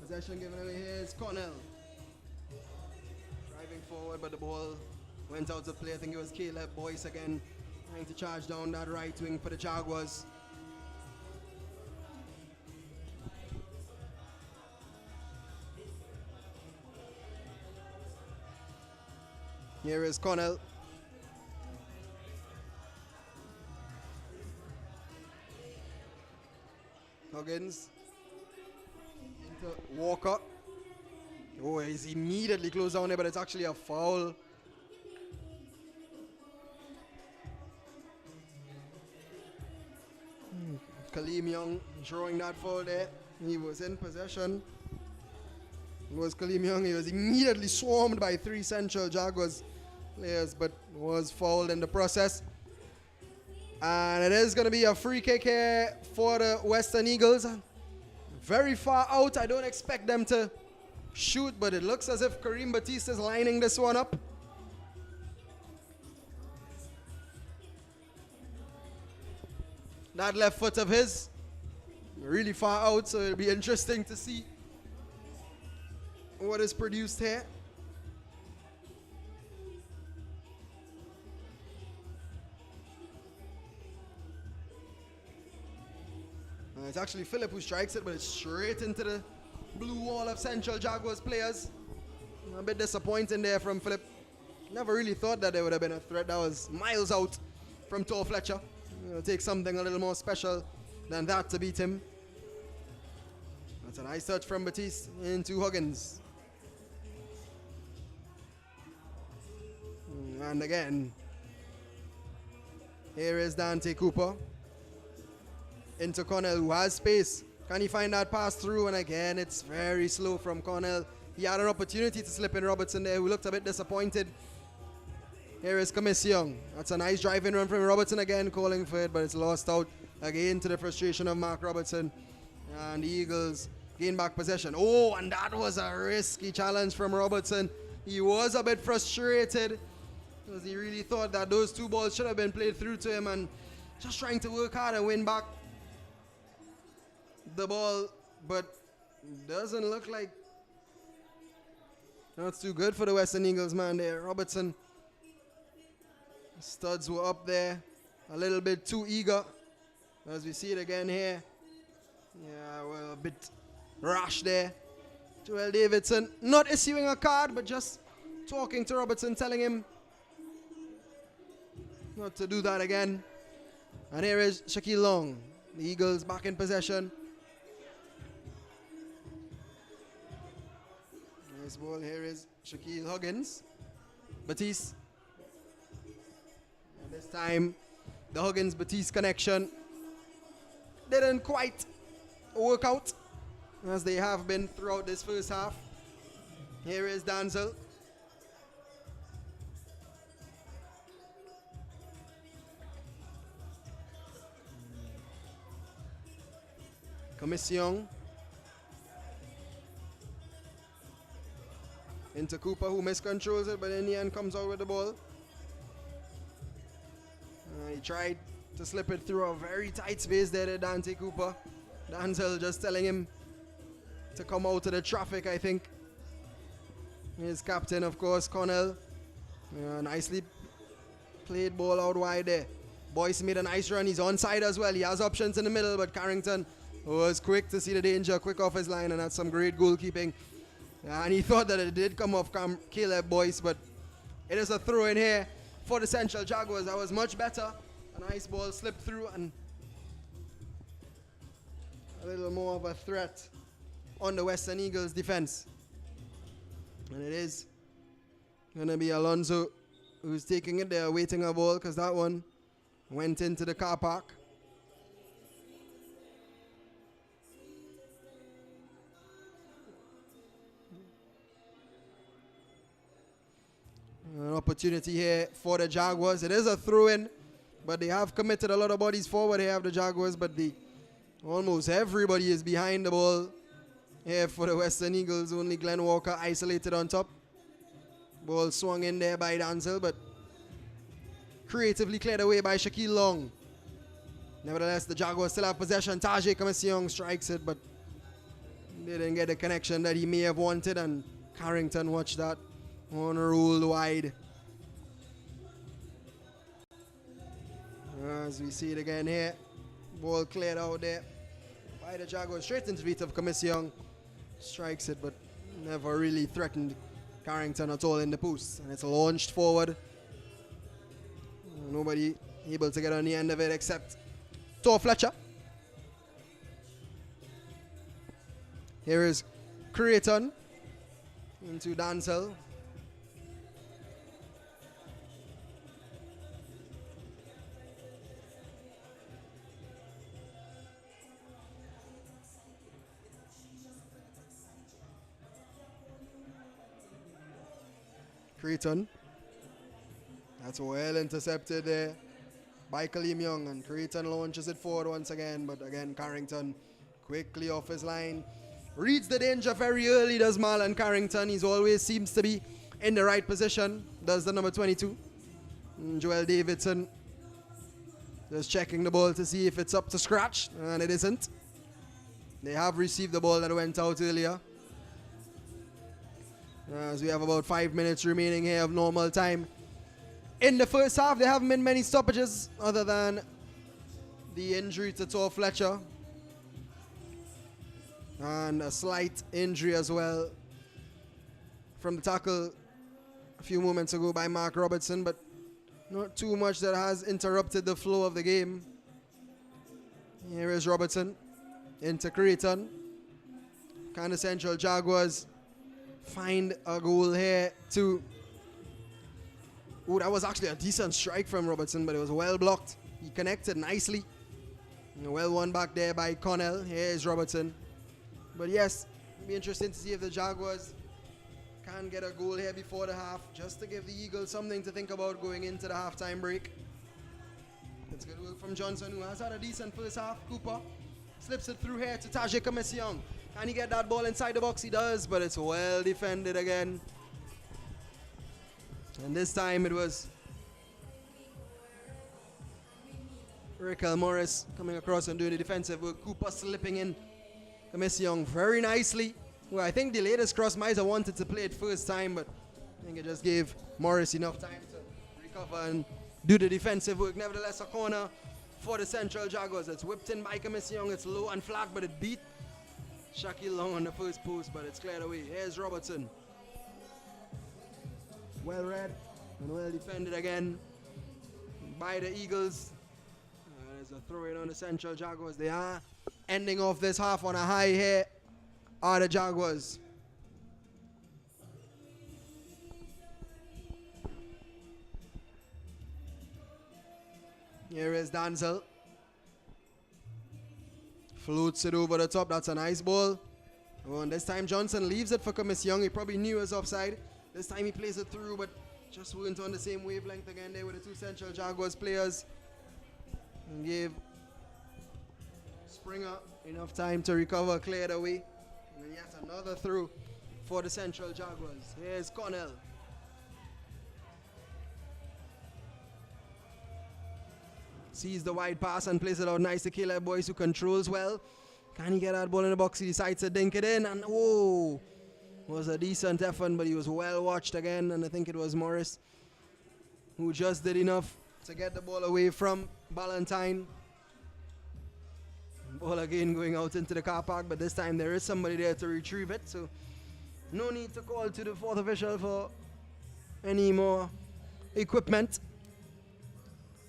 S1: Possession given away here is Cornell. Driving forward, but the ball went out of play. I think it was Caleb Boyce again trying to charge down that right wing for the Jaguars. Here is Cornell. Huggins into Walker. Oh, he's immediately closed down there, but it's actually a foul. Kaleem Young drawing that foul there. He was in possession. It was Kaleem Young. He was immediately swarmed by 3 Central Jaguars players, but was fouled in the process. And it is going to be a free kick here for the Western Eagles. Very far out. I don't expect them to shoot, but it looks as if Kareem Batiste is lining this one up. That left foot of his, really far out, so it'll be interesting to see what is produced here. It's actually Phillip who strikes it, but it's straight into the blue wall of Central Jaguars players. A bit disappointing there from Phillip. Never really thought that there would have been a threat. That was miles out from Tor Fletcher. It'll take something a little more special than that to beat him. That's a nice touch from Batiste into Huggins. And again, here is Dante Cooper into Cornell, who has space. Can he find that pass through? And again, it's very slow from Cornell. He had an opportunity to slip in Robertson there, who looked a bit disappointed. Here is Young. That's a nice driving run from Robertson again, calling for it, but it's lost out again to the frustration of Mark Robertson. And the Eagles gain back possession. Oh, and that was a risky challenge from Robertson. He was a bit frustrated because he really thought that those 2 balls should have been played through to him, and just trying to work hard and win back the ball, but doesn't look like that's too good for the Western Eagles man there. Robertson, studs were up there a little bit too eager, as we see it again here. Yeah, well, a bit rash there. Joel Davidson not issuing a card, but just talking to Robertson, telling him not to do that again. And here is Shaquille Long. The Eagles back in possession. Nice ball. Here is Shaquille Huggins. Batiste. And this time, the Huggins-Batiste connection didn't quite work out as they have been throughout this first half. Here is Danzel. Commission. Into Cooper, who miscontrols it, but in the end comes out with the ball. He tried to slip it through a very tight space there to Dante Cooper. Denzel just telling him to come out of the traffic, I think. His captain, of course, Connell. Nicely played ball out wide there. Boyce made a nice run. He's onside as well. He has options in the middle, but Carrington was quick to see the danger, quick off his line, and that's some great goalkeeping. And he thought that it did come off Caleb Boyce, but it is a throw in here for the Central Jaguars. That was much better. A nice ball slipped through and a little more of a threat on the Western Eagles defense. And it is going to be Alonso who's taking it there, waiting a ball, because that one went into the car park. An opportunity here for the Jaguars. It is a throw-in, but they have committed a lot of bodies forward. They have the Jaguars, but almost everybody is behind the ball here for the Western Eagles. Only Glenn Walker isolated on top. Ball swung in there by Denzel, but creatively cleared away by Shaquille Long. Nevertheless, the Jaguars still have possession. Tajay Commission strikes it, but didn't get the connection that he may have wanted, and Carrington watched that one ruled wide. As we see it again here, ball cleared out there by the Jaguars, straight into the feet of Commission. Strikes it, but never really threatened Carrington at all in the post, and it's launched forward. Nobody able to get on the end of it except Tor Fletcher. Here is Creighton into Denzel. Creighton. That's well intercepted there by Kaleem Young, and Creighton launches it forward once again, but again Carrington quickly off his line. Reads the danger very early, does Marlon Carrington. He always seems to be in the right position, does the number 22. And Joel Davidson just checking the ball to see if it's up to scratch, and it isn't. They have received the ball that went out earlier. As we have about 5 minutes remaining here of normal time. In the first half, there haven't been many stoppages other than the injury to Tor Fletcher. And a slight injury as well from the tackle a few moments ago by Mark Robertson, but not too much that has interrupted the flow of the game. Here is Robertson into Creighton. Can the Central Jaguars find a goal here too? Oh, that was actually a decent strike from Robertson, but it was well blocked. He connected nicely. Well won back there by Connell. Here is Robertson. But yes, it'll be interesting to see if the Jaguars can get a goal here before the half, just to give the Eagles something to think about going into the halftime break. It's good work from Johnson, who has had a decent first half. Cooper slips it through here to Tajay Commission. Can he get that ball inside the box? He does, but it's well defended again. And this time it was Raquel Morris coming across and doing the defensive work. Cooper slipping in Commission very nicely. Well, I think the latest cross might have wanted to play it first time, but I think it just gave Morris enough time to recover and do the defensive work. Nevertheless, a corner for the Central Jaguars. It's whipped in by Commission. It's low and flat, but it beat Shaquille Long on the first post, but it's cleared away. Here's Robertson. Well read and well defended again by the Eagles. There's a throw in on the Central Jaguars. They are ending off this half on a high here, are the Jaguars. Here is Denzel. Floats it over the top. That's a nice ball. Oh, and this time Johnson leaves it for Commission. He probably knew it was offside. This time he plays it through, but just weren't on the same wavelength again there with the two Central Jaguars players. And gave Springer, enough time to recover, cleared away. And yet another through for the Central Jaguars. Here's Cornell. Sees the wide pass and plays it out nice to Caleb Boyce, who controls well. Can he get that ball in the box? He decides to dink it in, and whoa! Was a decent effort, but he was well watched again, and I think it was Morris who just did enough to get the ball away from Ballantyne. Ball again going out into the car park, but this time there is somebody there to retrieve it, so no need to call to the fourth official for any more equipment.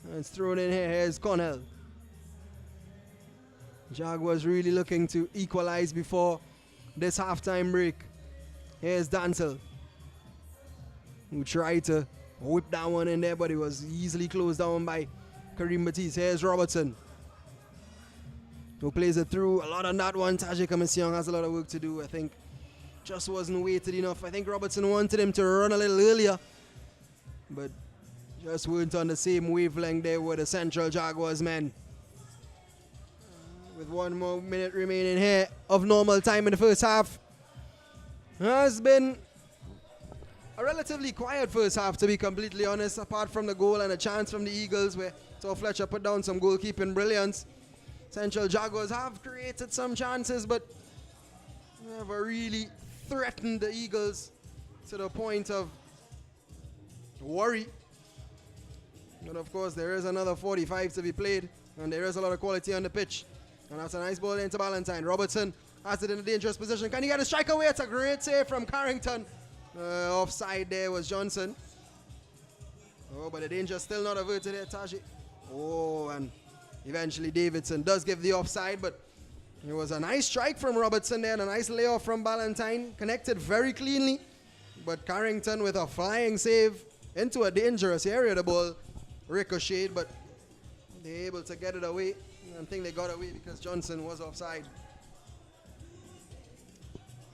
S1: And it's thrown in here. Here's Cornell. Jaguars really looking to equalize before this halftime break. Here's Dancel, who tried to whip that one in there, but it was easily closed down by Kareem Batiste. Here's Robertson, who plays it through. A lot on that one. Tajik Amision has a lot of work to do. I think just wasn't weighted enough. I think Robertson wanted him to run a little earlier, but just weren't on the same wavelength there with the Central Jaguars men. With 1 more minute remaining here of normal time in the first half. Has been a relatively quiet first half, to be completely honest, apart from the goal and a chance from the Eagles where Tor Fletcher put down some goalkeeping brilliance. Central Jaguars have created some chances, but never really threatened the Eagles to the point of worry. But of course, there is another 45 to be played, and there is a lot of quality on the pitch. And that's a nice ball into Ballantyne. Robertson has it in a dangerous position. Can he get a strike away? It's a great save from Carrington. Offside there was Johnson. Oh, but the danger still not averted there, Taji. Oh, and eventually Davidson does give the offside, but it was a nice strike from Robertson there and a nice layoff from Ballantyne. Connected very cleanly, but Carrington with a flying save into a dangerous area. The ball ricocheted, but they're able to get it away. I think they got away because Johnson was offside.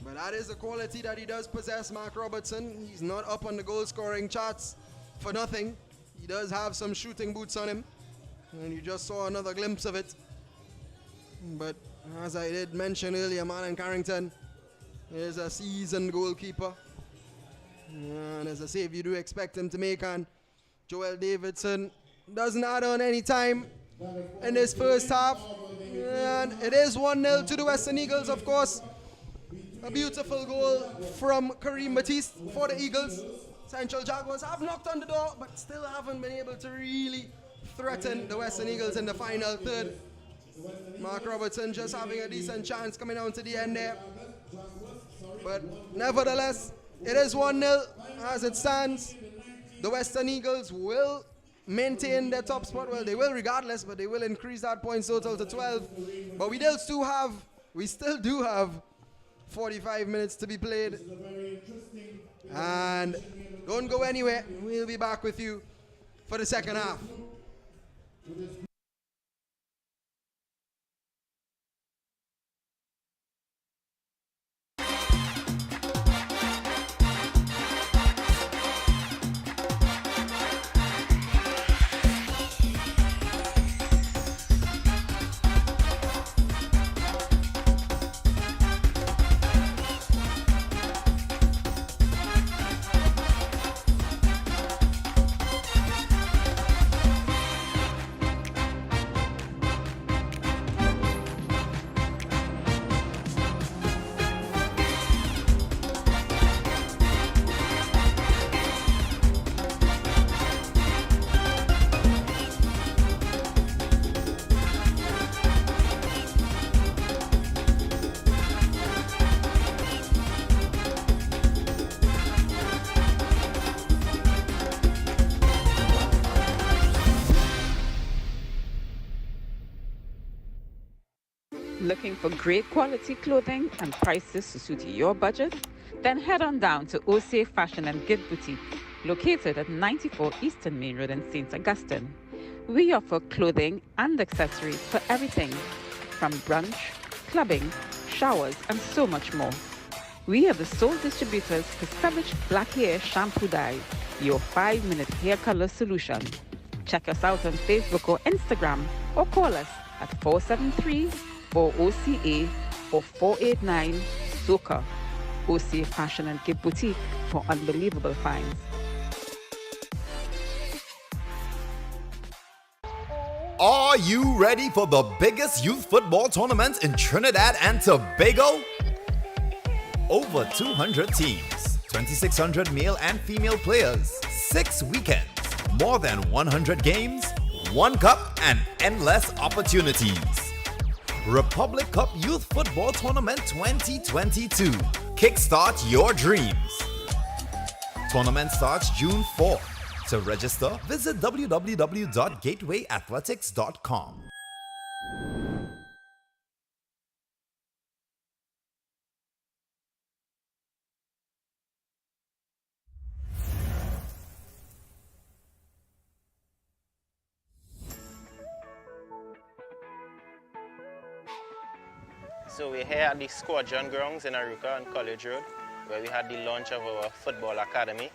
S1: But that is the quality that he does possess, Mark Robertson. He's not up on the goal scoring charts for nothing. He does have some shooting boots on him, and you just saw another glimpse of it. But as I did mention earlier, Marlon Carrington is a seasoned goalkeeper, and as a save you do expect him to make, and Joel Davidson doesn't add on any time in this first half, and it is 1-0 to the Western Eagles. Of course, a beautiful goal from Kareem Batiste for the Eagles. Central Jaguars have knocked on the door, but still haven't been able to really threaten the Western Eagles in the final third. Mark Robertson just having a decent chance coming down to the end there, but nevertheless, it is 1-0 as it stands. The Western Eagles will maintain their top spot. Well, they will regardless, but they will increase that points total to 12. But we still do have 45 minutes to be played. And don't go anywhere. We'll be back with you for the second half.
S2: Looking for great quality clothing and prices to suit your budget? Then head on down to OC Fashion and Gift Boutique, located at 94 Eastern Main Road in St. Augustine. We offer clothing and accessories for everything, from brunch, clubbing, showers, and so much more. We are the sole distributors for Savage Black Hair Shampoo Dye, your 5-minute hair color solution. Check us out on Facebook or Instagram, or call us at 473 or OCA or 489 SOCA. OCA Fashion and Gift Boutique for unbelievable finds.
S3: Are you ready for the biggest youth football tournament in Trinidad and Tobago? Over 200 teams, 2,600 male and female players, 6 weekends, more than 100 games, 1 cup, and endless opportunities. Republic Cup Youth Football Tournament 2022. Kickstart your dreams. Tournament starts June 4th. To register, visit www.gatewayathletics.com.
S4: So we're here at the Squadron Grounds in Aruka on College Road, where we had the launch of our football academy.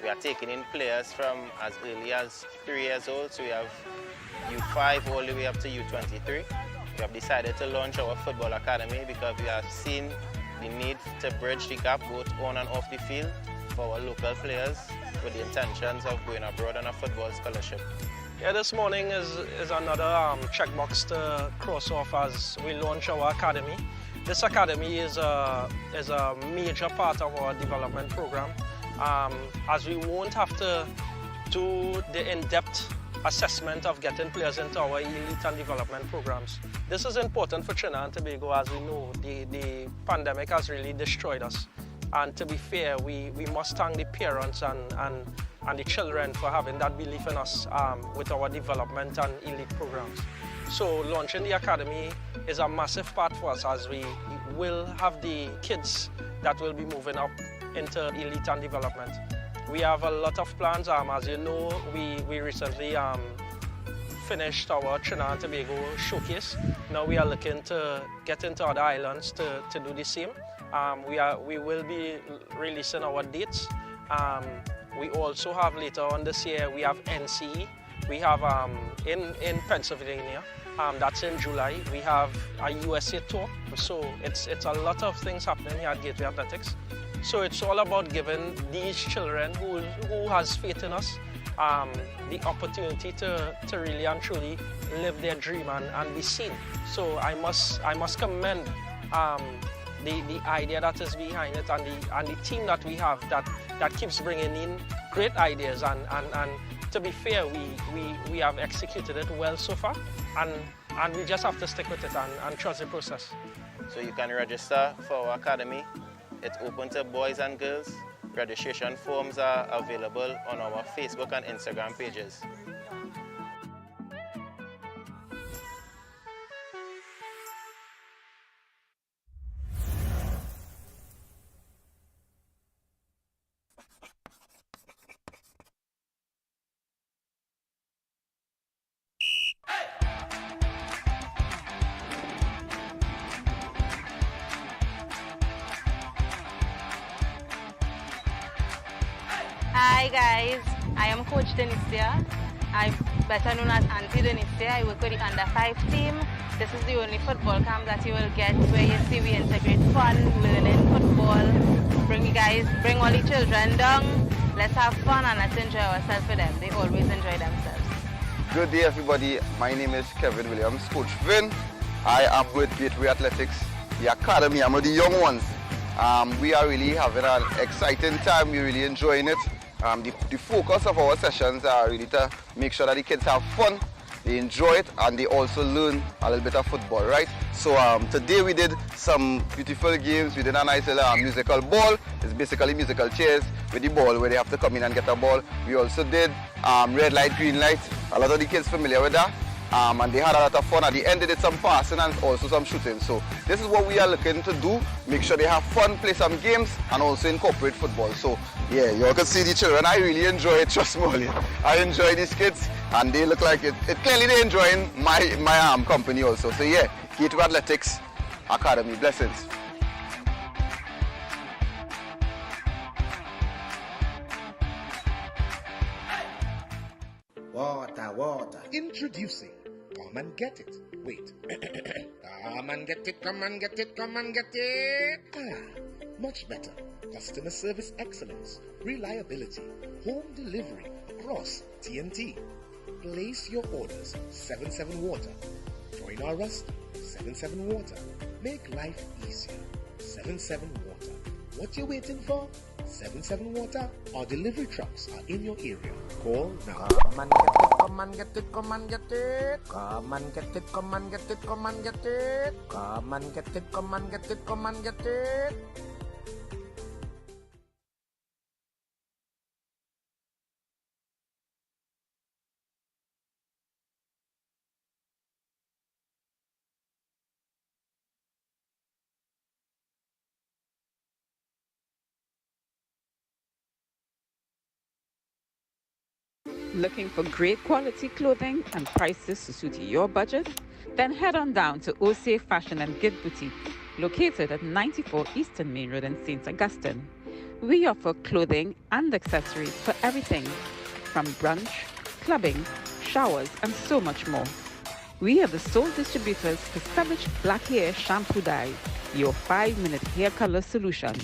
S4: We are taking in players from as early as 3 years old, so we have U5 all the way up to U23. We have decided to launch our football academy because we have seen the need to bridge the gap both on and off the field for our local players with the intentions of going abroad on a football scholarship.
S5: Yeah, this morning is another checkbox to cross off as we launch our academy. This academy is a major part of our development program, as we won't have to do the in-depth assessment of getting players into our elite and development programs. This is important for Trinidad and Tobago, as we know the pandemic has really destroyed us. And to be fair, we must thank the parents and the children for having that belief in us with our development and elite programs. So launching the academy is a massive part for us, as we will have the kids that will be moving up into elite and development. We have a lot of plans. As you know, we recently finished our Trinidad and Tobago showcase. Now we are looking to get into other islands to do the same. We will be releasing our dates. We also have later on this year, we have NCE. We have in Pennsylvania, that's in July. We have a USA tour. So it's a lot of things happening here at Gateway Athletics. So it's all about giving these children who has faith in us the opportunity to really and truly live their dream and be seen. So I must commend the idea that is behind it and the team that we have that keeps bringing in great ideas, and to be fair, we have executed it well so far, and we just have to stick with it and trust the process.
S4: So you can register for our academy. It's open to boys and girls. Registration forms are available on our Facebook and Instagram pages.
S6: Hi guys, I am Coach Denicia. I'm better known as Auntie Denicia. I work with the under-5 team. This is the only football camp that you will get where you see we integrate fun, learning football. Bring all the children down. Let's have fun and let's enjoy ourselves with them. They always enjoy themselves.
S7: Good day everybody, my name is Kevin Williams, Coach Vin. I am with Gateway Athletics, the academy. I'm with the young ones. We are really having an exciting time, we're really enjoying it. The focus of our sessions are really to make sure that the kids have fun, they enjoy it, and they also learn a little bit of football, right? So today we did some beautiful games. We did a nice little musical ball. It's basically musical chairs with the ball where they have to come in and get a ball. We also did red light, green light. A lot of the kids familiar with that. And they had a lot of fun. At the end they did some passing and also some shooting. So this is what we are looking to do. Make sure they have fun, play some games, and also incorporate football. So yeah, you all can see the children. I really enjoy it, trust me. I enjoy these kids and they look like it clearly they're enjoying my company also. So yeah, Gateway Athletics Academy, blessings.
S8: Water. Introducing. Come and get it. Wait. Come and get it, come and get it, come and get it. Much better. Customer service excellence, reliability, home delivery across TNT. Place your orders 77 Water. Join our roster 77 Water. Make life easier. 77 Water. What you waiting for? 77 Water. Our delivery trucks are in your area. Call now. Come and get it, come and get it, come and get it. Come and get it, come and get it, come and get it. Come and get it, come and get it, come and get it.
S2: Looking for great quality clothing and prices to suit your budget? Then head on down to OC Fashion and Gift Boutique, located at 94 Eastern Main Road in St. Augustine. We offer clothing and accessories for everything, from brunch, clubbing, showers, and so much more. We are the sole distributors for Savage Black Hair Shampoo Dye, your 5-minute hair color solution.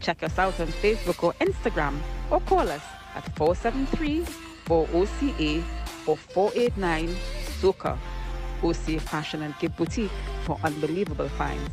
S2: Check us out on Facebook or Instagram, or call us at 473-4OCA or 489-SOCA. OCA Fashion and Gift Boutique for unbelievable finds.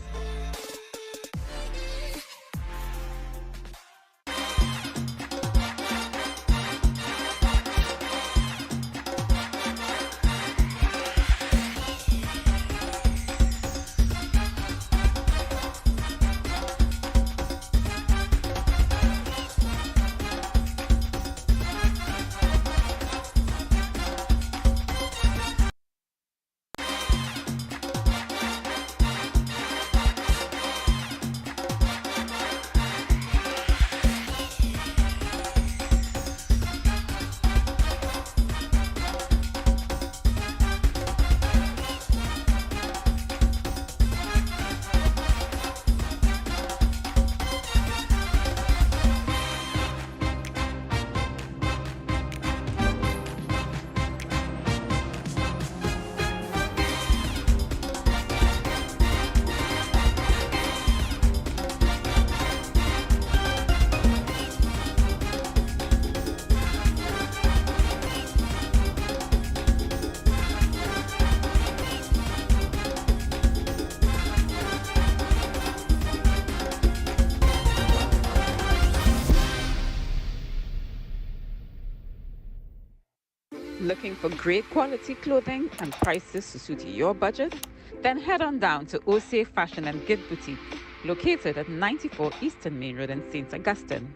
S2: Looking for great quality clothing and prices to suit your budget? Then head on down to OC Fashion and Gift Boutique, located at 94 Eastern Main Road in St. Augustine.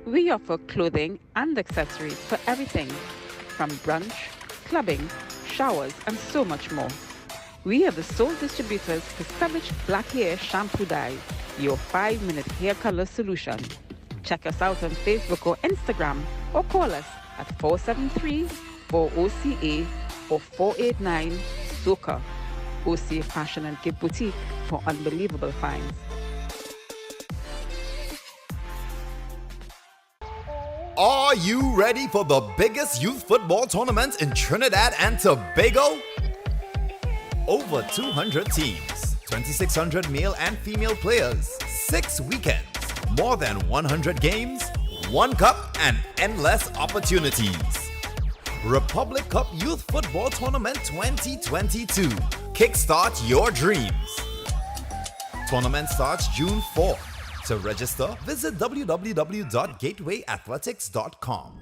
S2: We offer clothing and accessories for everything, from brunch, clubbing, showers, and so much more. We are the sole distributors for Savage Black Hair Shampoo Dye, your 5-minute hair color solution. Check us out on Facebook or Instagram, or call us at 473-4OCA or 489-SOCA. OCA Fashion and Gift Boutique for unbelievable finds.
S3: Are you ready for the biggest youth football tournament in Trinidad and Tobago? Over 200 teams, 2,600 male and female players, 6 weekends, more than 100 games, 1 cup, and endless opportunities. Republic Cup Youth Football Tournament 2022. Kickstart your dreams. Tournament starts June 4th. To register, visit www.gatewayathletics.com.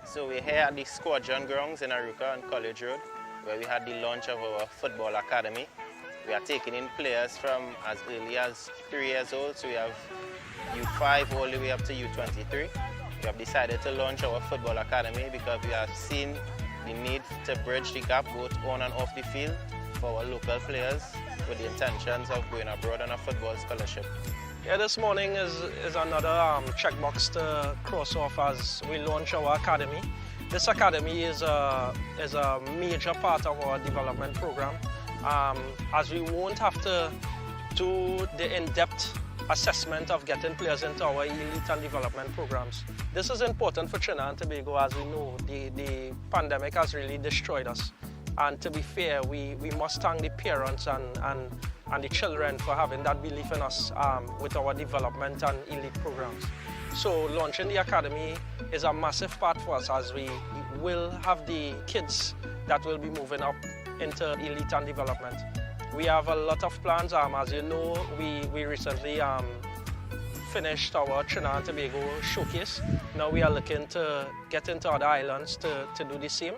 S4: So we're here at the Squadron grounds in Aruka on College Road, where we had the launch of our football academy. We are taking in players from as early as 3 years old, so we have U5 all the way up to U23. We have decided to launch our football academy because we have seen the need to bridge the gap both on and off the field for our local players with the intentions of going abroad on a football scholarship.
S5: Yeah, this morning is another checkbox to cross off as we launch our academy. This academy is a major part of our development program, as we won't have to do the in-depth assessment of getting players into our elite and development programs. This is important for Trinidad and Tobago, as we know the pandemic has really destroyed us. And to be fair, we must thank the parents and the children for having that belief in us with our development and elite programs. So launching the academy is a massive part for us, as we will have the kids that will be moving up into elite and development. We have a lot of plans. As you know, we recently finished our Trinidad and Tobago showcase. Now we are looking to get into other islands to do the same.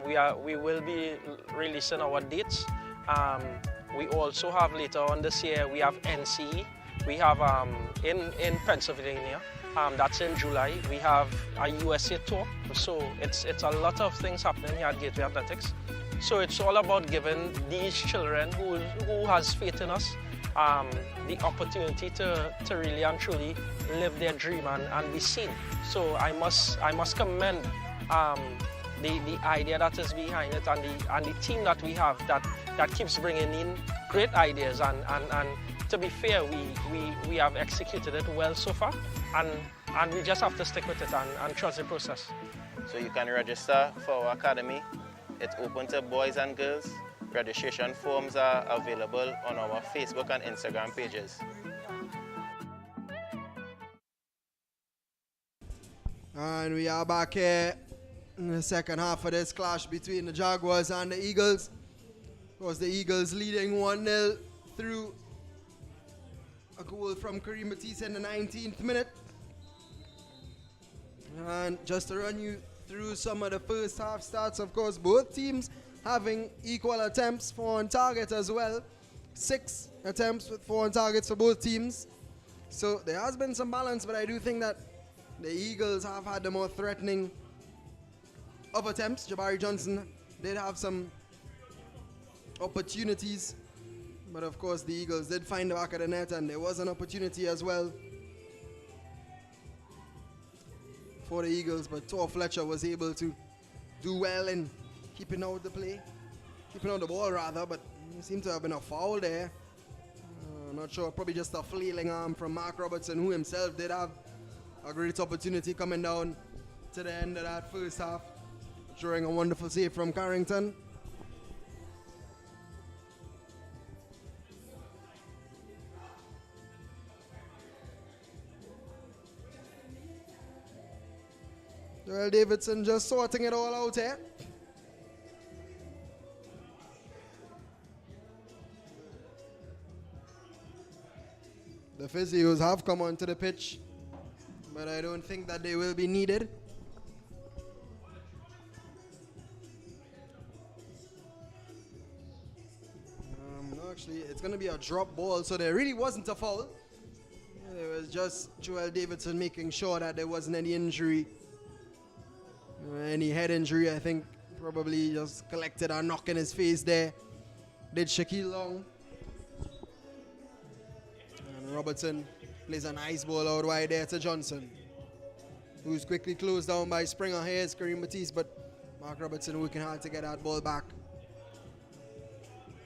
S5: We will be releasing our dates. We also have later on this year, we have NCE. We have in Pennsylvania, that's in July. We have a USA tour. So it's a lot of things happening here at Gateway Athletics. So it's all about giving these children who has faith in us the opportunity to really and truly live their dream and be seen. So I must commend the idea that is behind it and the team that we have that keeps bringing in great ideas, and to be fair, we have executed it well so far, and we just have to stick with it and trust the process.
S4: So you can register for our academy. It's open to boys and girls. Registration forms are available on our Facebook and Instagram pages.
S1: And we are back here in the second half of this clash between the Jaguars and the Eagles. Of course, the Eagles leading 1-0 through a goal from Kareem Batiste in the 19th minute. And just to run you through some of the first half stats, of course, both teams having equal attempts, 4 on target as well. 6 attempts with 4 on targets for both teams. So there has been some balance, but I do think that the Eagles have had the more threatening of attempts. Jabari Johnson did have some opportunities, but of course the Eagles did find the back of the net, and there was an opportunity as well for the Eagles, but Tor Fletcher was able to do well in keeping out the ball rather, but there seemed to have been a foul there. Not sure, probably just a flailing arm from Mark Robertson, who himself did have a great opportunity coming down to the end of that first half, drawing a wonderful save from Carrington. Joel Davidson just sorting it all out here. The physios have come onto the pitch, but I don't think that they will be needed. No, actually, it's going to be a drop ball, so there really wasn't a foul. It was just Joel Davidson making sure that there wasn't any injury. Any head injury, I think, probably just collected a knock in his face there. Did Shaquille Long. And Robertson plays a nice ball out wide there to Johnson, who's quickly closed down by Springer. Here's Kareem Batiste, but Mark Robertson working hard to get that ball back.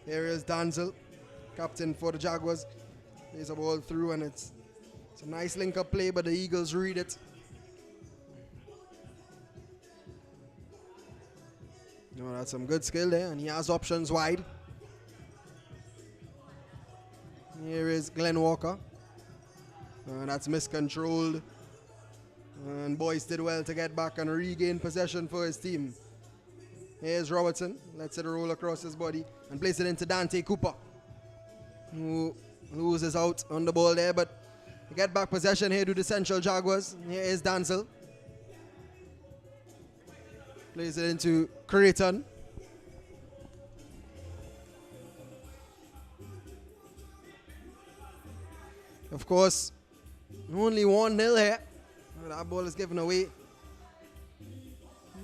S1: Here is Danzel, captain for the Jaguars. Plays a ball through, and it's a nice link-up play, but the Eagles read it. No, that's some good skill there, and he has options wide. Here is Glenn Walker. That's miscontrolled. And Boyce did well to get back and regain possession for his team. Here's Robertson. Lets it roll across his body and plays it into Dante Cooper, who loses out on the ball there, but they get back possession here to the Central Jaguars. Here is Danzel. Plays it into Creighton. Of course, only 1-0 here. That ball is given away.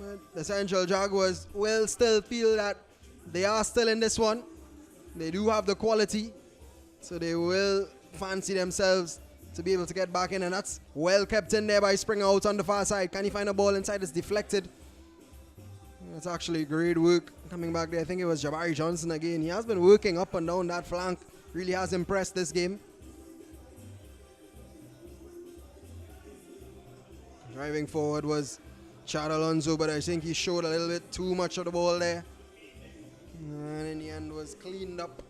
S1: But the Central Jaguars will still feel that they are still in this one. They do have the quality, so they will fancy themselves to be able to get back in, and that's well kept in there by Springer out on the far side. Can he find a ball inside? It's deflected. It's actually great work coming back there. I think it was Jabari Johnson again. He has been working up and down that flank. Really has impressed this game. Driving forward was Chad Alonso, but I think he showed a little bit too much of the ball there. And in the end was cleaned up.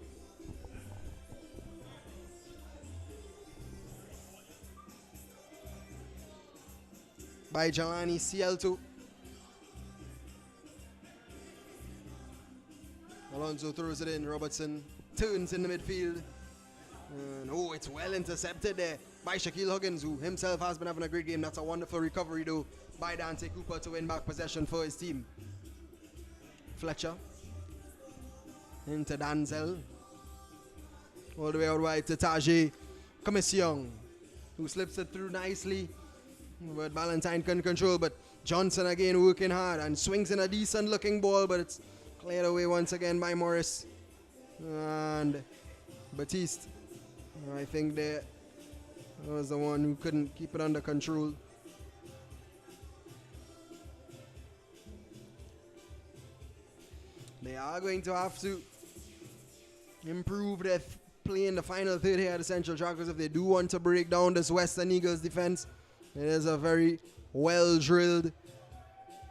S1: By Jelani Cielto. Alonso throws it in. Robertson turns in the midfield. And it's well intercepted there by Shaquille Huggins, who himself has been having a great game. That's a wonderful recovery, though, by Dante Cooper to win back possession for his team. Fletcher into Danzel. All the way out wide to Tajay Commission, who slips it through nicely. But Valentine can control, but Johnson again working hard and swings in a decent looking ball, but it's cleared away once again by Morris. And Batiste, I think that was the one who couldn't keep it under control. They are going to have to improve their play in the final third here at the Central Jaguars if they do want to break down this Western Eagles defense. It is a very well-drilled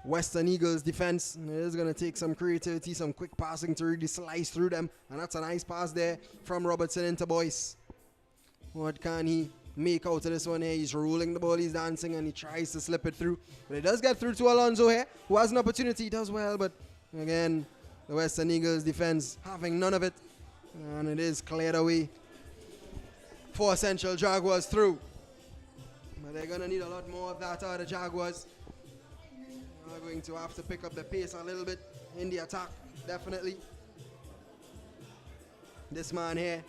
S1: Western Eagles defense. It is going to take some creativity, some quick passing to really slice through them. And that's a nice pass there from Robertson into Boyce. What can he make out of this one here? He's rolling the ball, he's dancing, and he tries to slip it through. But it does get through to Alonso here, who has an opportunity. He does well, but again, the Western Eagles defense having none of it. And it is cleared away for Central Jaguars through. But they're going to need a lot more of that out of the Jaguars. They're going to have to pick up the pace a little bit in the attack, definitely. This man here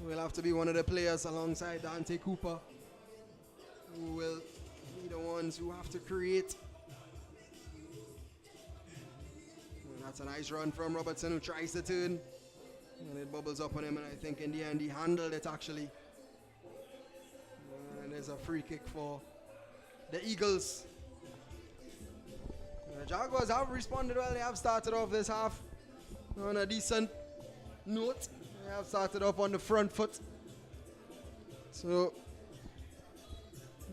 S1: will have to be one of the players alongside Dante Cooper, who will be the ones who have to create. And that's a nice run from Robertson, who tries to turn. And it bubbles up on him, and I think in the end he handled it actually. And there's a free kick for the Eagles. The Jaguars have responded well. They have started off this half on a decent note. They have started off on the front foot. So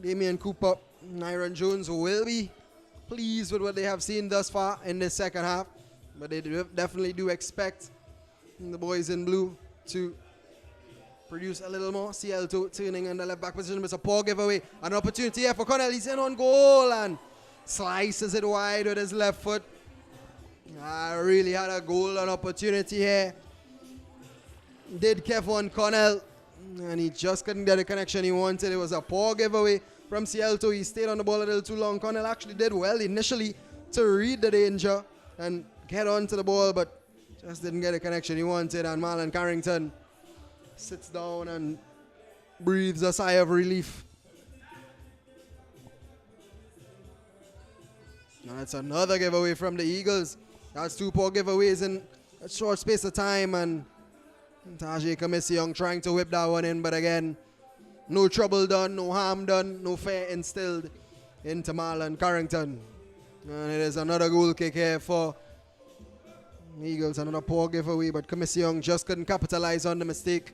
S1: Damian Cooper, Nyron Jones will be pleased with what they have seen thus far in the second half. But they definitely do expect the boys in blue to produce a little more. Cielto turning in the left back position. It's a poor giveaway. An opportunity here for Connell. He's in on goal and slices it wide with his left foot. Really had a golden opportunity here. Did Kevon Connell. And he just couldn't get the connection he wanted. It was a poor giveaway from Cielto. He stayed on the ball a little too long. Connell actually did well initially to read the danger and get onto the ball, but just didn't get the connection he wanted. And Marlon Carrington sits down and breathes a sigh of relief. Now that's another giveaway from the Eagles. That's two poor giveaways in a short space of time, and Tajay Commission trying to whip that one in, but again, no trouble done, no harm done, no fear instilled into Marlon Carrington. And it is another goal kick here for Eagles. Another poor giveaway, but Commission just couldn't capitalize on the mistake.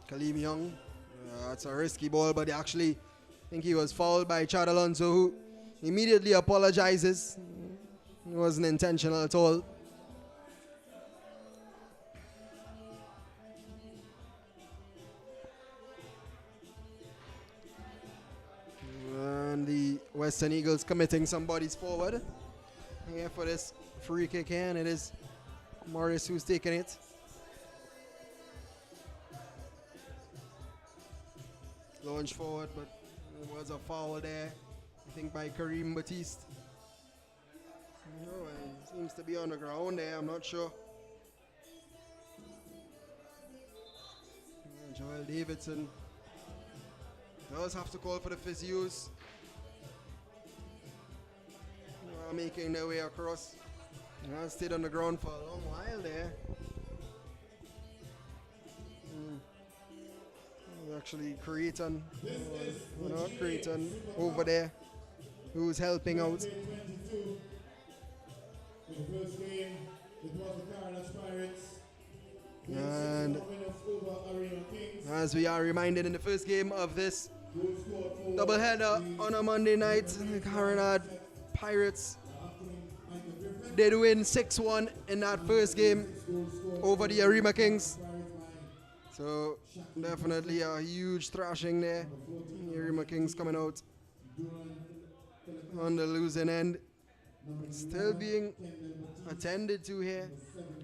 S1: Kaleem Young, that's a risky ball, but actually I think he was fouled by Chad Alonso, who immediately apologizes. It wasn't intentional at all. And the Western Eagles committing some bodies forward here for this free kick here, and it is Morris who's taking it. Launch forward, but there was a foul there, I think by Kareem Batiste. No, he seems to be on the ground there, I'm not sure. Joel Davidson does have to call for the physios. Making their way across. Stayed on the ground for a long while there. Actually, Creighton, not Creighton, over there, who's helping out. And as we are reminded in the first game of this doubleheader on a Monday night, the Carinad Pirates did win 6-1 in that first game over the Arima Kings. So definitely a huge thrashing there. The Arima Kings coming out on the losing end. Still being attended to here.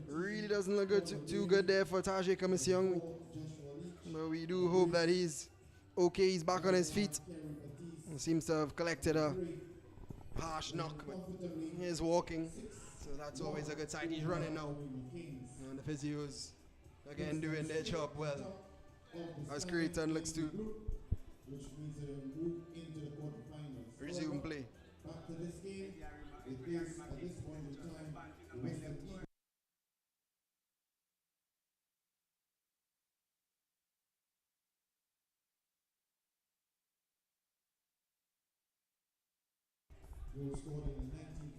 S1: Really doesn't look too good there for Tajay Kamisyong. But we do hope that he's okay. He's back on his feet. He seems to have collected a harsh knock, but he is walking. So that's always a good sign. He's running now. And the physios, again, doing their job well. As Creighton looks to resume play.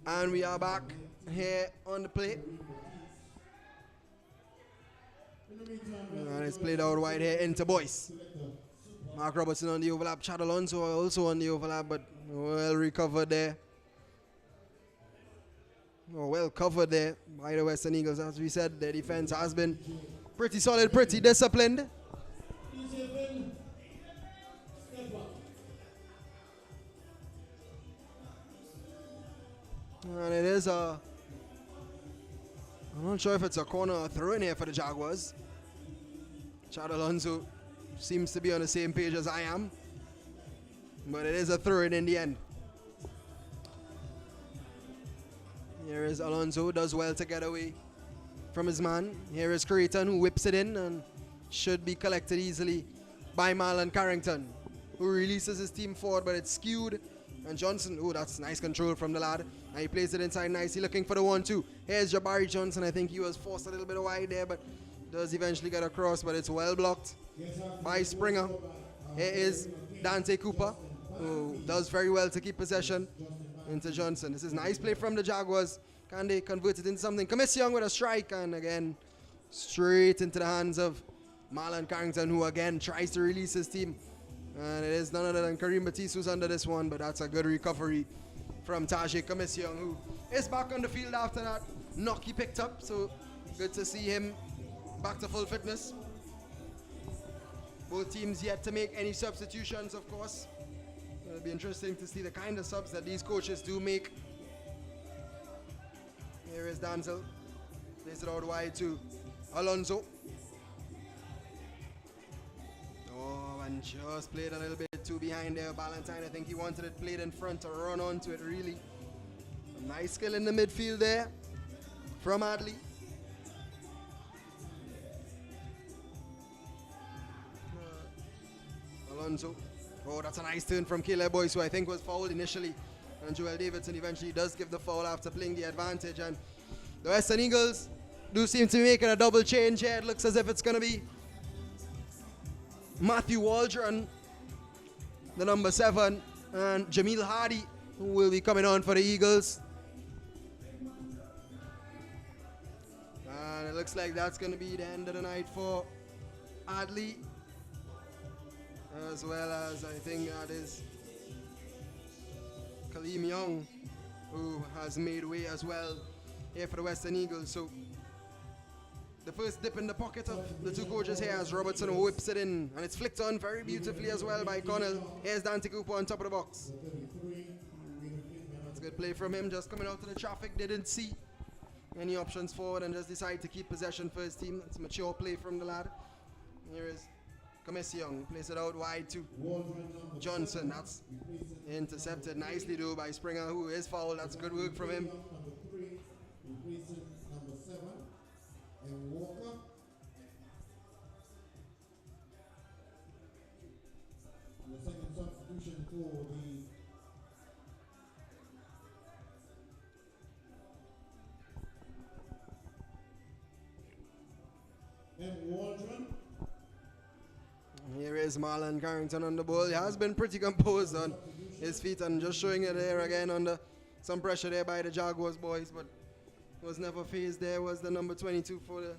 S1: And we are back here on the play. And it's played out wide here into Boyce. Mark Robertson on the overlap. Chad Alonso also on the overlap, but well recovered there. Oh, well covered there by the Western Eagles. As we said, their defense has been pretty solid, pretty disciplined. And it is I'm not sure if it's a corner or throw in here for the Jaguars. Chad Alonso seems to be on the same page as I am. But it is a throw in the end. Here is Alonso, does well to get away from his man. Here is Creighton, who whips it in and should be collected easily by Marlon Carrington, who releases his team forward, but it's skewed. And Johnson, oh, that's nice control from the lad. And he plays it inside nicely, looking for the 1-2. Here's Jabari Johnson. I think he was forced a little bit wide there, but does eventually get across, but it's well blocked by Springer. Here is Dante Cooper, who does very well to keep possession into Johnson. This is nice play from the Jaguars. Can they convert it into something? Kamisyong with a strike, and again, straight into the hands of Marlon Carrington, who again tries to release his team. And it is none other than Kareem Batiste who's under this one, but that's a good recovery from Tajay Kamisyong, who is back on the field after that knock he picked up. So good to see him back to full fitness. Both teams yet to make any substitutions, of course. It'll be interesting to see the kind of subs that these coaches do make. Here is Danzel. Plays it out wide to Alonso. Oh, and just played a little bit too behind there. Ballantyne, I think he wanted it played in front to run onto it, really. A nice skill in the midfield there from Adley. Alonso. Oh, that's a nice turn from Caleb Boyce, who I think was fouled initially. And Joel Davidson eventually does give the foul after playing the advantage. And the Western Eagles do seem to be making a double change here. It looks as if it's going to be Matthew Waldron, the number 7, and Jamil Hardy, who will be coming on for the Eagles. And it looks like that's going to be the end of the night for Adley, as well as I think that is Kaleem Young, who has made way as well here for the Western Eagles. So the first dip in the pocket of the two coaches here as Robertson whips it in, and it's flicked on very beautifully as well by Connell. Here's Dante Cooper on top of the box. That's a good play from him, just coming out to the traffic, didn't see any options forward and just decided to keep possession for his team. That's mature play from the lad. Here is Kamisyong, plays it out wide to Johnson. That's intercepted nicely though by Springer, who is fouled. That's good work from him.
S9: And Walker. And the second substitution for the Waldron.
S1: Here is Here's Marlon Carrington on the ball. He has been pretty composed on his feet and just showing it there again under some pressure there by the Jaguars boys, but was never phased. There was the number 22 for the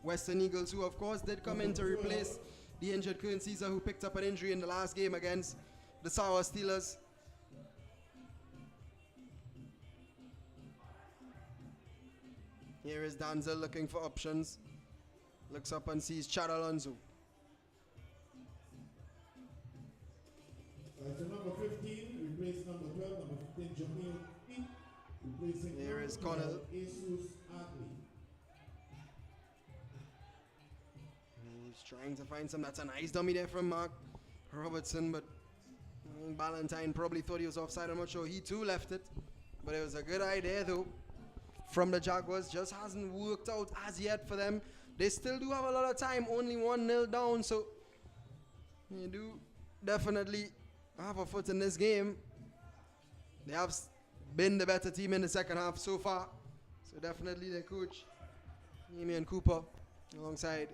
S1: Western Eagles, who of course did come in to replace the injured Kern Caesar, who picked up an injury in the last game against the Sour Steelers. Here is Danzel looking for options. Looks up and sees Chad Alonso.
S9: So number 15, replace number 12, number 15, Jamil Pete, replacing
S1: Here is Connell.
S9: Jesus Adley.
S1: He's trying to find some. That's a nice dummy there from Mark Robertson, but Ballantyne probably thought he was offside. I'm not sure. He too left it, but it was a good idea though from the Jaguars. Just hasn't worked out as yet for them. They still do have a lot of time, only 1-0 down, so you do definitely have a foot in this game. They have been the better team in the second half so far, so definitely their coach, Damian Cooper, alongside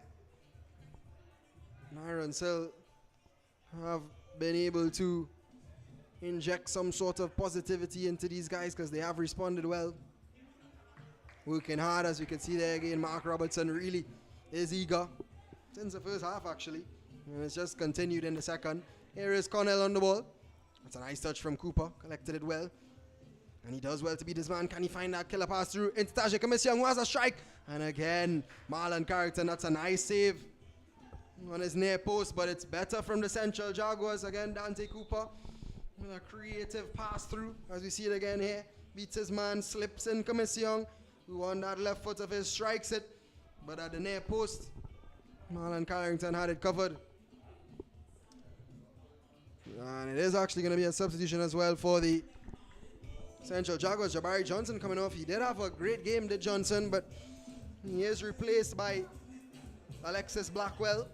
S1: Myron Sill, have been able to inject some sort of positivity into these guys because they have responded well. Working hard, as you can see there again. Mark Robertson really is eager since the first half actually, and it's just continued in the second. Here is Connell on the ball. That's a nice touch from Cooper, collected it well, and he does well to beat this man. Can he find that killer pass through into Tajik Commission, who has a strike? And again, Marlon Carrington, that's a nice save on his near post, but it's better from the Central Jaguars. Again, Dante Cooper with a creative pass through, as we see it again here. Beats his man, slips in Commission, who on that left foot of his strikes it, but at the near post, Marlon Carrington had it covered. And it is actually going to be a substitution as well for the Central Jaguars. Jabari Johnson coming off. He did have a great game, did Johnson, but he is replaced by Alexis Blackwell.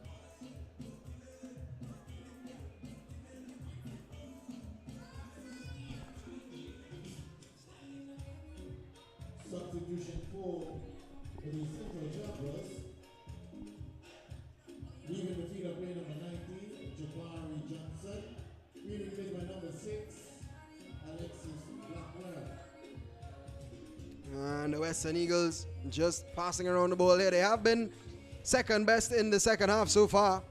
S9: Substitution for the Central Jaguars. Leaving the field of play number 19, Jabari Johnson. Being replaced by number 6, Alexis Blackwell.
S1: And the Western Eagles just passing around the ball here. They have been second best in the second half so far.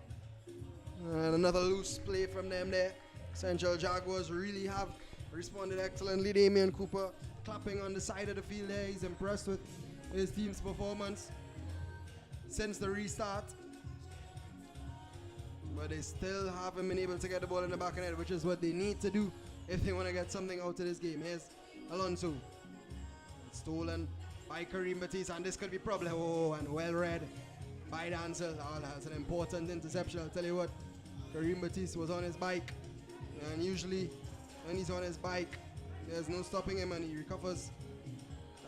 S1: And another loose play from them there. Central Jaguars really have responded excellently. Damian Cooper clapping on the side of the field there. He's impressed with his team's performance since the restart. But they still haven't been able to get the ball in the back of the net, which is what they need to do if they want to get something out of this game. Here's Alonso. Stolen by Kareem Batiste, and this could be problem. Oh, and well read by Danzel. Oh, that's an important interception. I'll tell you what, Kareem Batiste was on his bike, and usually when he's on his bike, there's no stopping him, and he recovers.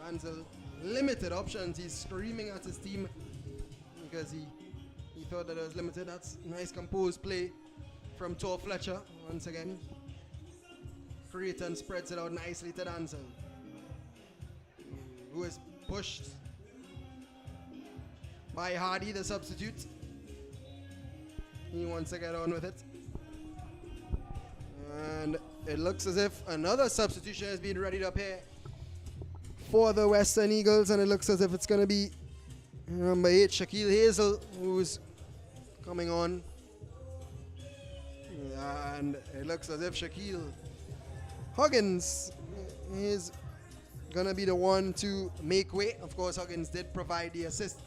S1: Danzel, limited options. He's screaming at his team because he thought that it was limited. That's nice composed play from Tor Fletcher once again. Creighton spreads it out nicely to Danzel, who is pushed by Hardy, the substitute. He wants to get on with it. And it looks as if another substitution has been readied up here for the Western Eagles, and it looks as if it's going to be number 8, Shaquille Hazel, who's coming on. And it looks as if Shaquille Huggins is going to be the one to make way. Of course, Huggins did provide the assist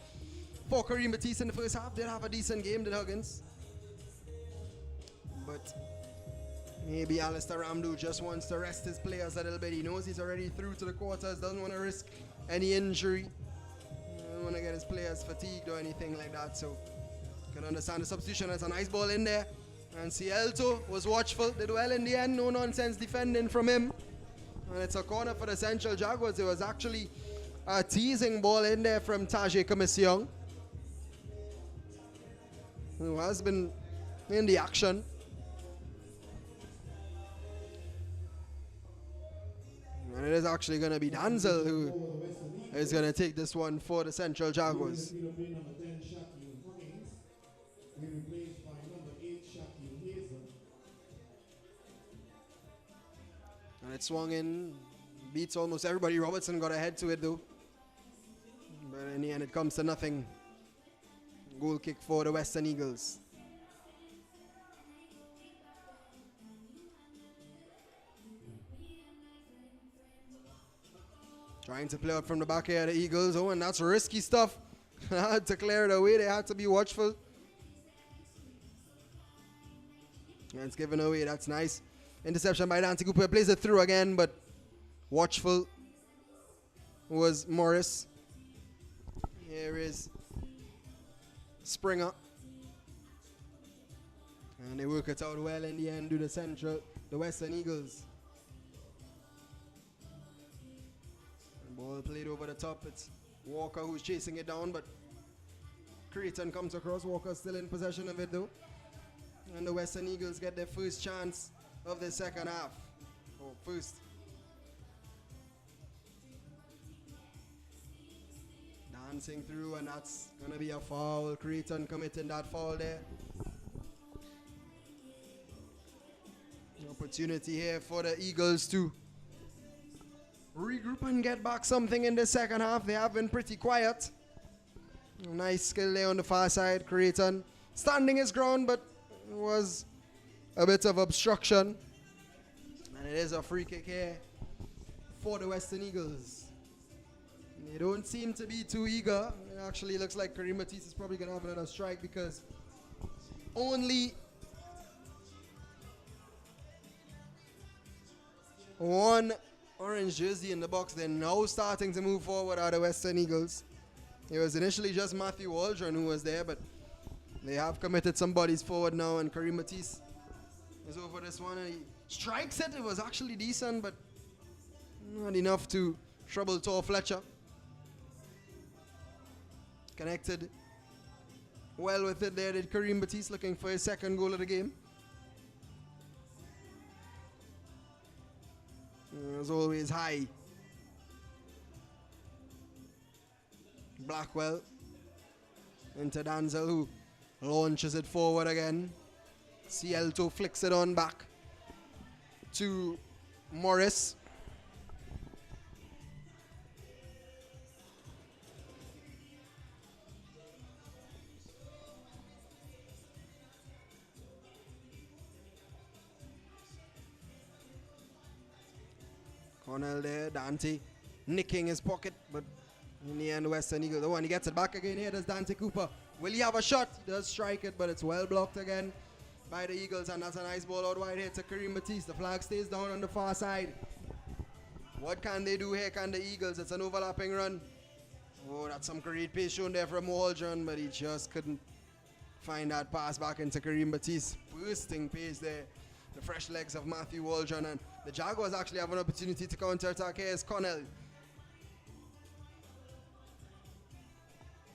S1: for Kareem Batiste in the first half. Did have a decent game, did Huggins. But maybe Alistair Ramdu just wants to rest his players a little bit. He knows he's already through to the quarters, doesn't want to risk any injury. Doesn't want to get his players fatigued or anything like that. So you can understand the substitution. It's a nice ball in there. And Cielto was watchful, did well in the end. No nonsense defending from him. And it's a corner for the Central Jaguars. It was actually a teasing ball in there from Tajik Commission, who has been in the action. And it is actually going to be Danzel who is going to take this one for the Central Jaguars.
S9: Number 10, Shaquille Huggins. Being replaced by number 8, Shaquille
S1: And it swung in, beats almost everybody. Robertson got ahead to it though. But in the end, it comes to nothing. Goal kick for the Western Eagles. Trying to play out from the back here, the Eagles. Oh, and that's risky stuff. To clear it away, they had to be watchful. And it's given away, that's nice. Interception by Dante Cooper, plays it through again, but watchful was Morris. Here is Springer. And they work it out well in the end, do the Western Eagles. Ball played over the top. It's Walker who's chasing it down, but Creighton comes across. Walker still in possession of it though. And the Western Eagles get their first chance of the second half. Oh, first. Dancing through, and that's going to be a foul. Creighton committing that foul there. Opportunity here for the Eagles to regroup and get back something in the second half. They have been pretty quiet. Nice skill there on the far side. Creighton standing his ground, but it was a bit of obstruction. And it is a free kick here for the Western Eagles. They don't seem to be too eager. It actually looks like Kareem Matisse is probably going to have another strike because only one orange jersey in the box. They're now starting to move forward are the Western Eagles. It was initially just Matthew Waldron who was there, but they have committed some bodies forward now, and Kareem Matisse is over this one, and he strikes it. It was actually decent, but not enough to trouble Tor Fletcher. Connected well with it there, did Kareem Matisse, looking for his second goal of the game. As always, high. Blackwell into Danzel, who launches it forward again. Cielto flicks it on back to Morris. Cornell there, Dante nicking his pocket, but in the end, Western Eagles, oh, and he gets it back again. Here does Dante Cooper. Will he have a shot? He does strike it, but it's well blocked again by the Eagles, and that's a nice ball out wide here to Kareem Matisse. The flag stays down on the far side. What can they do here, can the Eagles? It's an overlapping run. Oh, that's some great pace shown there from Waldron, but he just couldn't find that pass back into Kareem Matisse. Bursting pace there. The fresh legs of Matthew Waldron, and the Jaguars actually have an opportunity to counter-attack. Here is Cornell.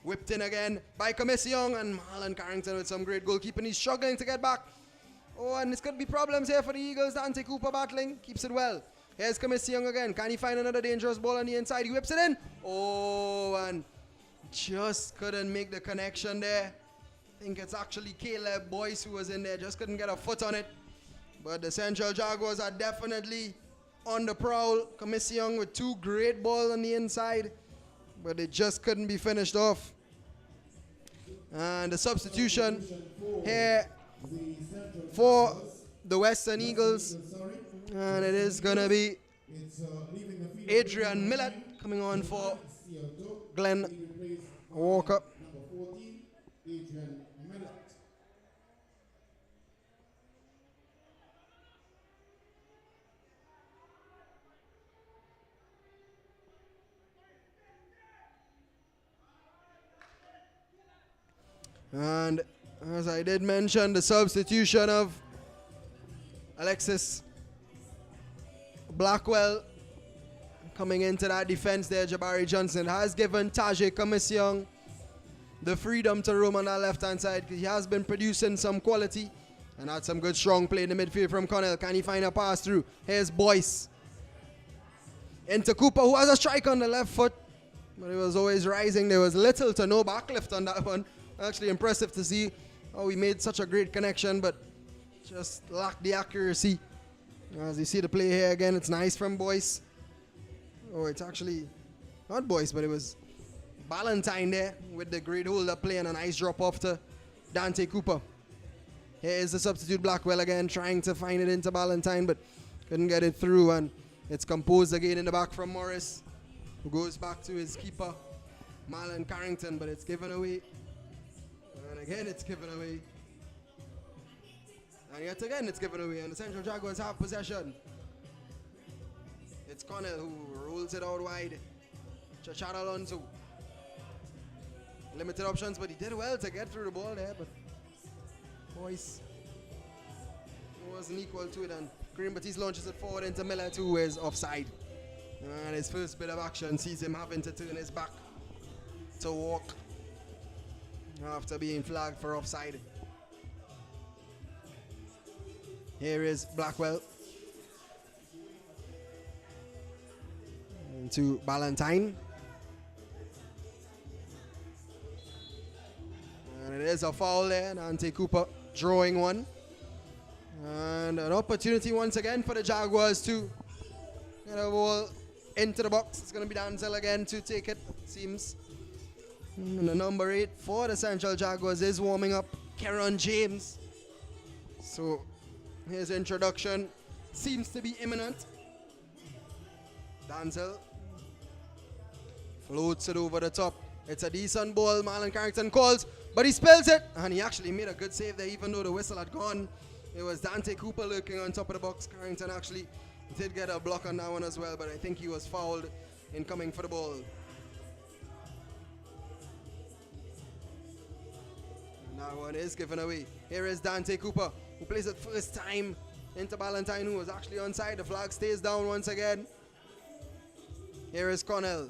S1: Whipped in again by Commission, and Marlon Carrington with some great goalkeeping. He's struggling to get back. Oh, and this could be problems here for the Eagles. Dante Cooper battling, keeps it well. Here's Commission again. Can he find another dangerous ball on the inside? He whips it in. Oh, and just couldn't make the connection there. I think it's actually Caleb Boyce who was in there. Just couldn't get a foot on it. But the Central Jaguars are definitely on the prowl. Commission with two great balls on the inside, but it just couldn't be finished off. And the substitution here for the Western Eagles, and it is going to be Adrian Millett coming on for Glenn Walker. And as I did mention, the substitution of Alexis Blackwell coming into that defense there, Jabari Johnson, has given Tajay Commission the freedom to roam on that left-hand side. He has been producing some quality and had some good strong play in the midfield from Cornell. Can he find a pass through? Here's Boyce. Into Cooper, who has a strike on the left foot, but it was always rising. There was little to no backlift on that one. Actually impressive to see how he made such a great connection, but just lacked the accuracy As you see the play here again, it's nice from Boyce. Oh, it's actually not Boyce, but it was Ballantyne there with the great holder play and a nice drop off to Dante Cooper. Here is the substitute Blackwell again, trying to find it into Ballantyne, but couldn't get it through, and it's composed again in the back from Morris, who goes back to his keeper, Marlon Carrington, but it's given away. And again, it's given away. And yet again, it's given away, and the Central Jaguars have possession. It's Connell who rolls it out wide. Chachad Alonso. Limited options, but he did well to get through the ball there, but Boyce wasn't equal to it, and Green Batiste launches it forward into Miller, who is offside. And his first bit of action sees him having to turn his back to walk after being flagged for offside. Here is Blackwell into Ballantyne. And it is a foul there. Dante Cooper drawing one. And an opportunity once again for the Jaguars to get a ball into the box. It's going to be Danzel again to take it, seems. And the number 8 for the Central Jaguars is warming up, Keron James. So his introduction seems to be imminent. Danzel floats it over the top. It's a decent ball. Marlon Carrington calls, but he spills it. And he actually made a good save there, even though the whistle had gone. It was Dante Cooper lurking on top of the box. Carrington actually did get a block on that one as well, but I think he was fouled in coming for the ball. And that one is given away. Here is Dante Cooper, who plays it first time into Ballantyne, who was actually onside. The flag stays down once again. Here is Connell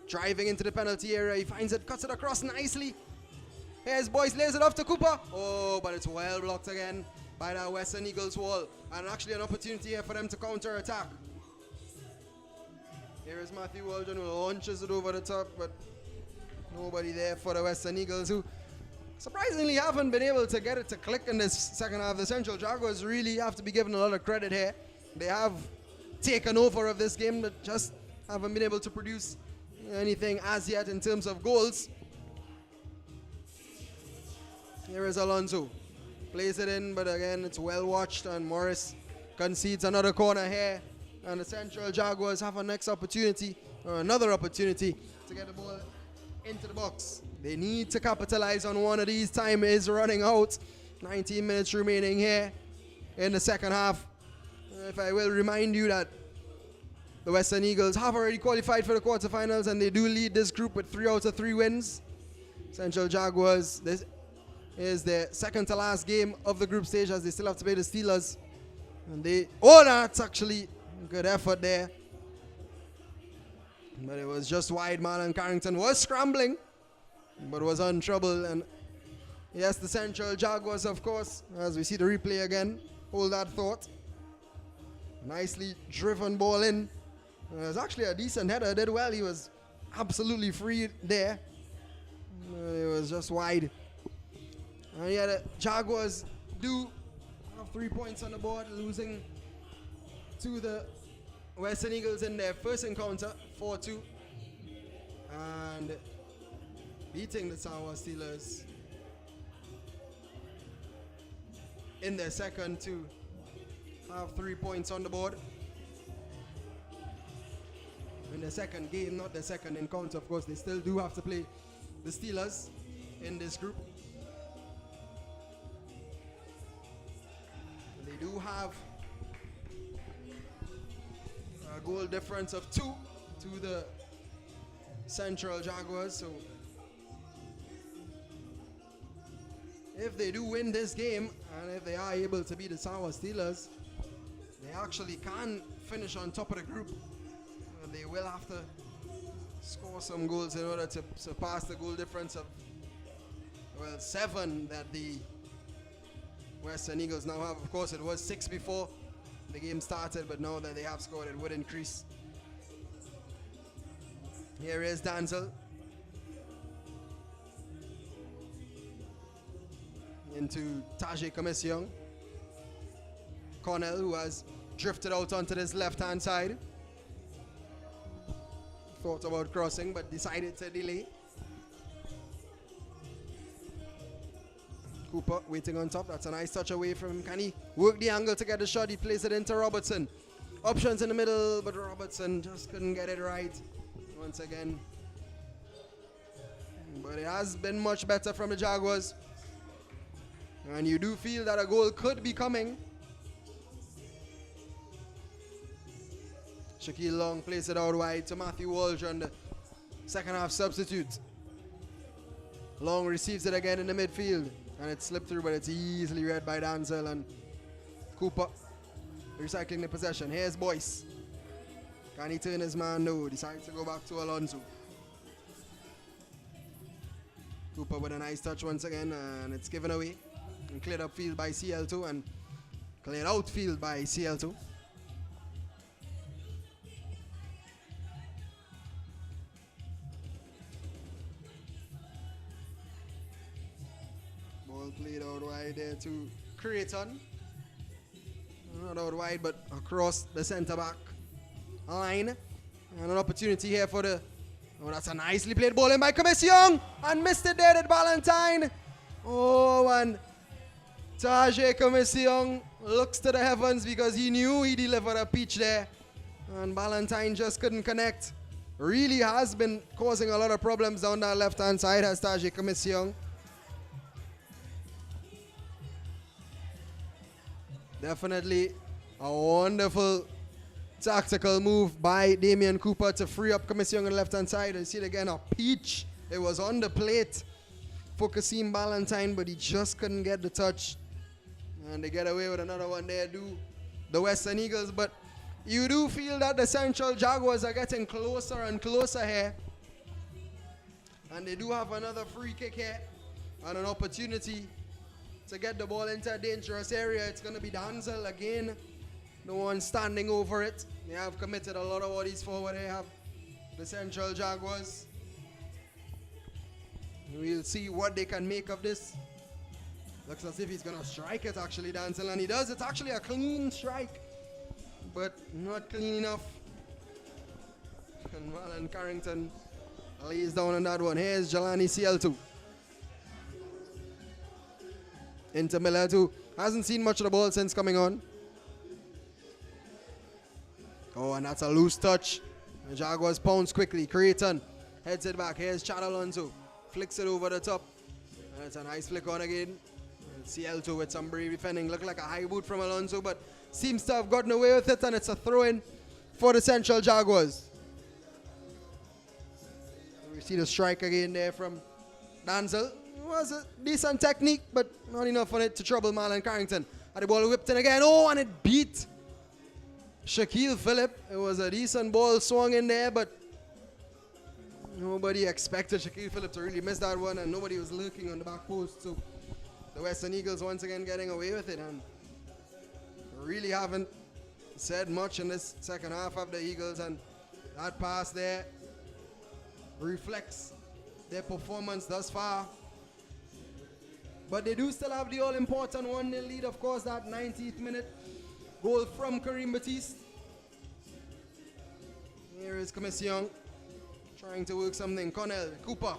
S1: driving into the penalty area. He finds it, cuts it across nicely. Here's Boyce, lays it off to Cooper. Oh, but it's well blocked again by that Western Eagles wall. And actually an opportunity here for them to counter-attack. Here is Matthew Waldron, who launches it over the top, but nobody there for the Western Eagles, who surprisingly haven't been able to get it to click in this second half. The Central Jaguars really have to be given a lot of credit here. They have taken over of this game, but just haven't been able to produce anything as yet in terms of goals. Here is Alonso. Plays it in, but again, it's well watched, and Morris concedes another corner here. And the Central Jaguars have a next opportunity, or another opportunity, to get the ball into the box. They need to capitalize on one of these. Time is running out. 19 minutes remaining here in the second half. If I will remind you that the Western Eagles have already qualified for the quarterfinals, and they do lead this group with 3 out of 3 wins. Central Jaguars, this is their second to last game of the group stage, as they still have to play the Steelers. And that's actually a good effort there. But it was just wide. Marlon Carrington was scrambling, but was untroubled. And yes, the Central Jaguars, of course, as we see the replay again, hold that thought. Nicely driven ball in. It was actually a decent header, did well. He was absolutely free there. It was just wide. And yeah, the Jaguars do have 3 points on the board, losing to the Western Eagles in their first encounter, 4-2. And beating the Sawa Steelers in their second to have 3 points on the board. In the second game, not the second encounter, of course, they still do have to play the Steelers in this group. They do have a goal difference of 2 to the Central Jaguars. So if they do win this game, and if they are able to beat the Sawa Steelers, they actually can finish on top of the group. And they will have to score some goals in order to surpass the goal difference of, well, 7 that the Western Eagles now have. Of course, it was 6 before the game started, but now that they have scored, it would increase. Here is Danzel into Tajay Commission. Cornell, who has drifted out onto this left-hand side. Thought about crossing, but decided to delay. Cooper waiting on top. That's a nice touch away from him. Can he work the angle to get the shot? He plays it into Robertson. Options in the middle, but Robertson just couldn't get it right once again. But it has been much better from the Jaguars. And you do feel that a goal could be coming. Shaquille Long plays it out wide to Matthew Waldron, the second half substitute. Long receives it again in the midfield. And it slipped through, but it's easily read by Danzel and Cooper. Recycling the possession. Here's Boyce. Can he turn his man? No. Decides to go back to Alonso. Cooper with a nice touch once again, and it's given away. And cleared up field by CL2 and cleared out field by CL2. Ball played out wide there to Creighton. Not out wide, but across the centre back line. And an opportunity here for the... Oh, that's a nicely played ball in by Commission. And missed it there at Valentine. Oh, and Tajay Commission looks to the heavens because he knew he delivered a peach there. And Valentine just couldn't connect. Really has been causing a lot of problems down that left-hand side, has Tajay Commission. Definitely a wonderful tactical move by Damian Cooper to free up Commission on the left-hand side. And see it again, a peach. It was on the plate for Kasim Ballantyne, but he just couldn't get the touch. And they get away with another one there, do the Western Eagles. But you do feel that the Central Jaguars are getting closer and closer here. And they do have another free kick here and an opportunity to get the ball into a dangerous area. It's going to be Danzel again, the one standing over it. They have committed a lot of bodies forward. They have the Central Jaguars. We'll see what they can make of this. Looks as if he's going to strike it, actually, Danzel, and he does. It's actually a clean strike, but not clean enough. And Marlon Carrington lays down on that one. Here's Jelani CL2. Into Miller too. Hasn't seen much of the ball since coming on. Oh, and that's a loose touch. The Jaguars pounce quickly. Creighton heads it back. Here's Chad Alonso. Flicks it over the top. And it's a nice flick on again. And CL2 with some brave defending. Looked like a high boot from Alonso, but seems to have gotten away with it, and it's a throw-in for the Central Jaguars. We see the strike again there from Danzel. It was a decent technique, but not enough on it to trouble Marlon Carrington. And the ball whipped in again. Oh, and it beat Shaquille Phillip. It was a decent ball swung in there, but nobody expected Shaquille Phillip to really miss that one, and nobody was lurking on the back post. So the Western Eagles once again getting away with it, and really haven't said much in this second half of the Eagles, and that pass there reflects their performance thus far. But they do still have the all-important 1-0 lead, of course, that 90th minute goal from Kareem Batiste. Here is Commission trying to work something. Connell, Cooper.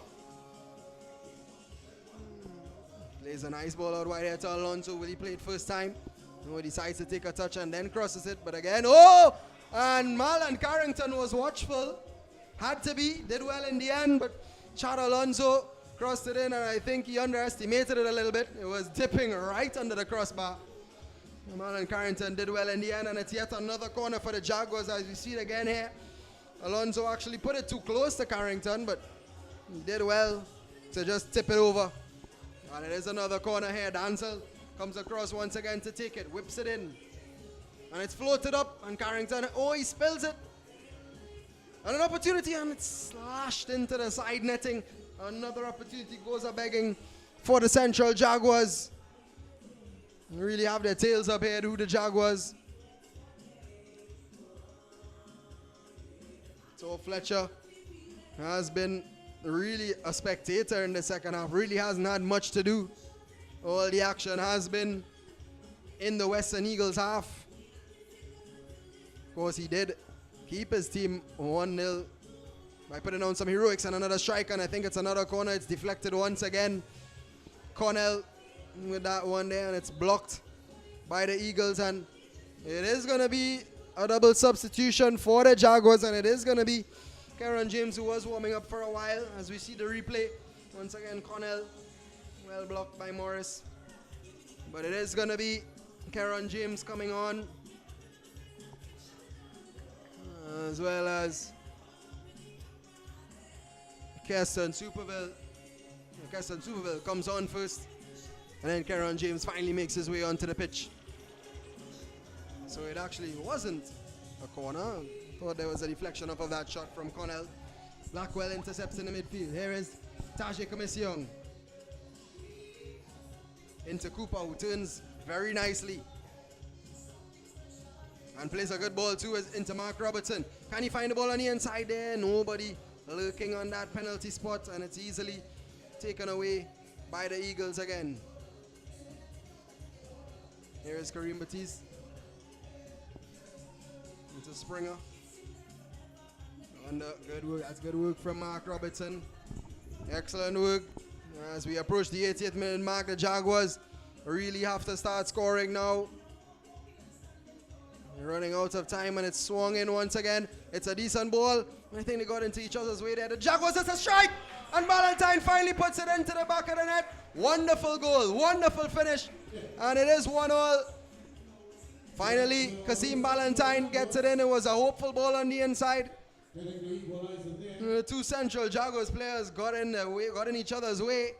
S1: Plays a nice ball out wide here to Alonso. Will he play it first time? No, decides to take a touch and then crosses it. But again, oh! And Marlon Carrington was watchful. Had to be. Did well in the end, but Chad Alonso crossed it in, and I think he underestimated it a little bit. It was dipping right under the crossbar. Marlon Carrington did well in the end, and it's yet another corner for the Jaguars as we see it again here. Alonso actually put it too close to Carrington, but he did well to just tip it over. And it is another corner here. Danzel comes across once again to take it, whips it in. And it's floated up, and Carrington, oh, he spills it. And an opportunity, and it's slashed into the side netting. Another opportunity goes a-begging for the Central Jaguars. They really have their tails up here, do the Jaguars. So Fletcher has been really a spectator in the second half. Really hasn't had much to do. All the action has been in the Western Eagles half. Of course, he did keep his team 1-0 by putting on some heroics and another strike, and I think it's another corner. It's deflected once again. Cornell with that one there, and it's blocked by the Eagles, and it is going to be a double substitution for the Jaguars, and it is going to be Karen James, who was warming up for a while. As we see the replay, once again, Cornell well blocked by Morris, but it is going to be Karen James coming on, as well as Keston Superville. Keston Superville comes on first, and then Karen James finally makes his way onto the pitch. So it actually wasn't a corner. Thought there was a deflection off of that shot from Cornell. Blackwell intercepts in the midfield. Here is Tajay Commission into Cooper, who turns very nicely and plays a good ball too into Mark Robertson. Can he find the ball on the inside there? Nobody lurking on that penalty spot, and it's easily taken away by the Eagles again. Here is Kareem Batiste into Springer. And good work. That's good work from Mark Robertson. Excellent work. As we approach the 80th minute mark, the Jaguars really have to start scoring now. They're running out of time, and it's swung in once again. It's a decent ball. I think they got into each other's way there. The Jaguars, it's a strike! And Ballantyne finally puts it into the back of the net. Wonderful goal, wonderful finish. And it is 1-1. Finally, Kasim Ballantyne gets it in. It was a hopeful ball on the inside. The two central Jaguars players got in each other's way.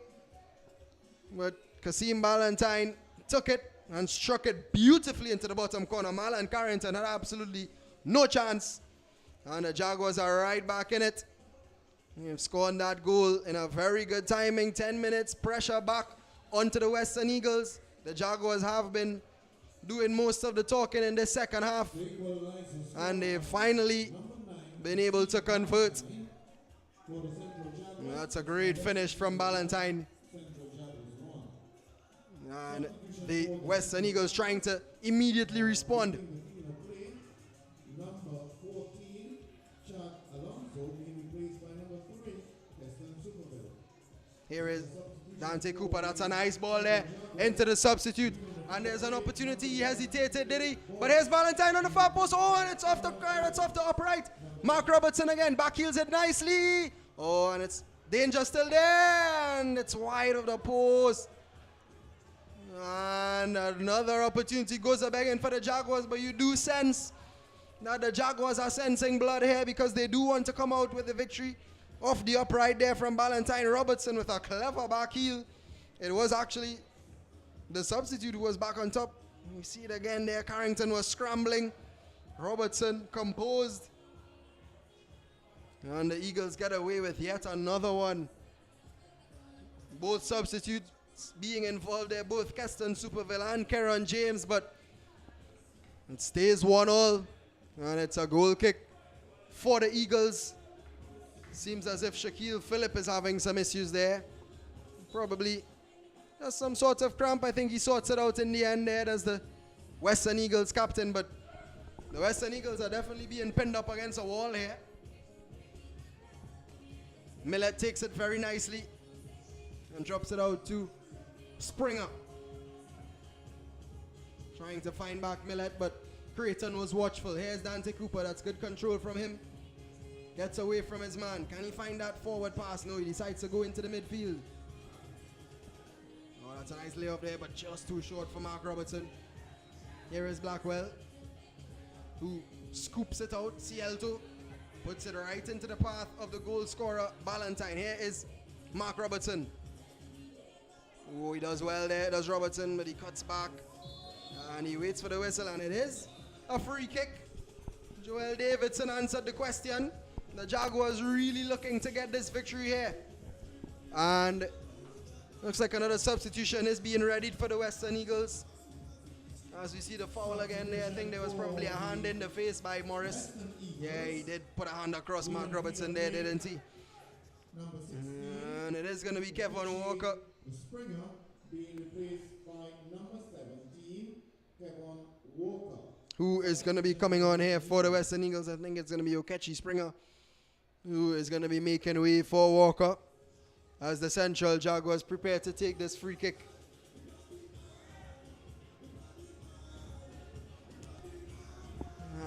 S1: But Kasim Ballantyne took it and struck it beautifully into the bottom corner. Marlon Carrington had absolutely no chance. And the Jaguars are right back in it. They've scored that goal in a very good timing. 10 minutes, pressure back onto the Western Eagles. The Jaguars have been doing most of the talking in the second half, and they've finally been able to convert. That's a great finish from Ballantyne. And the Western Eagles trying to immediately respond. Here is Dante Cooper. That's a nice ball there into the substitute. And there's an opportunity. He hesitated, did he? But here's Ballantyne on the far post. Oh, and it's off the upright. Mark Robertson again. Back heels it nicely. Oh, and it's danger still there. And it's wide of the post. And another opportunity goes a begging for the Jaguars. But you do sense that the Jaguars are sensing blood here, because they do want to come out with the victory. Off the upright there from Ballantyne. Robertson with a clever back heel. It was actually the substitute who was back on top. You see it again there. Carrington was scrambling. Robertson composed. And the Eagles get away with yet another one. Both substitutes being involved there. Both Keston Superville and Karen James. But it stays 1-1. And it's a goal kick for the Eagles. Seems as if Shaquille Phillip is having some issues there. Probably just some sort of cramp. I think he sorts it out in the end there as the Western Eagles captain. But the Western Eagles are definitely being pinned up against a wall here. Millett takes it very nicely and drops it out to Springer. Trying to find back Millett, but Creighton was watchful. Here's Dante Cooper. That's good control from him. Gets away from his man. Can he find that forward pass? No, he decides to go into the midfield. Oh, that's a nice layup there, but just too short for Mark Robertson. Here is Blackwell, who scoops it out. Cielto puts it right into the path of the goal scorer, Ballantyne. Here is Mark Robertson. Oh, he does well there, does Robertson, but he cuts back. And he waits for the whistle, and it is a free kick. Joel Davidson answered the question. The Jaguars really looking to get this victory here. And looks like another substitution is being readied for the Western Eagles. As we see the foul again there, I think there was probably a hand in the face by Morris. Yeah, he did put a hand across Mark Robertson there, didn't he? And it is going to be Kevin Walker.
S9: Springer being replaced by number 17, Kevin Walker.
S1: who is going to be coming on here for the Western Eagles. I think it's going to be Okechi Springer, who is going to be making way for Walker as the Central Jaguars prepare to take this free kick.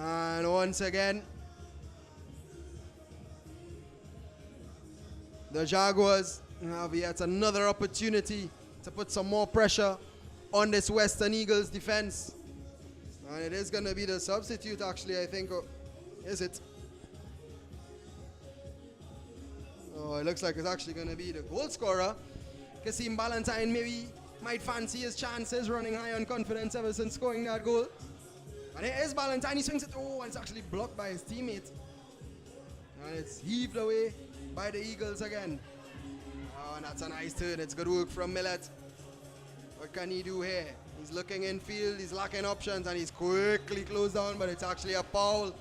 S1: And once again, the Jaguars have yet another opportunity to put some more pressure on this Western Eagles defense. And it is going to be the substitute, actually, I think. Or is it? Oh, it looks like it's actually going to be the goal scorer. Kasim Ballantyne maybe might fancy his chances, running high on confidence ever since scoring that goal. And here is Ballantyne. He swings it. Oh, and it's actually blocked by his teammate. And it's heaved away by the Eagles again. Oh, and that's a nice turn. It's good work from Millet. What can he do here? He's looking in field. He's lacking options, and he's quickly closed down, but it's actually a foul.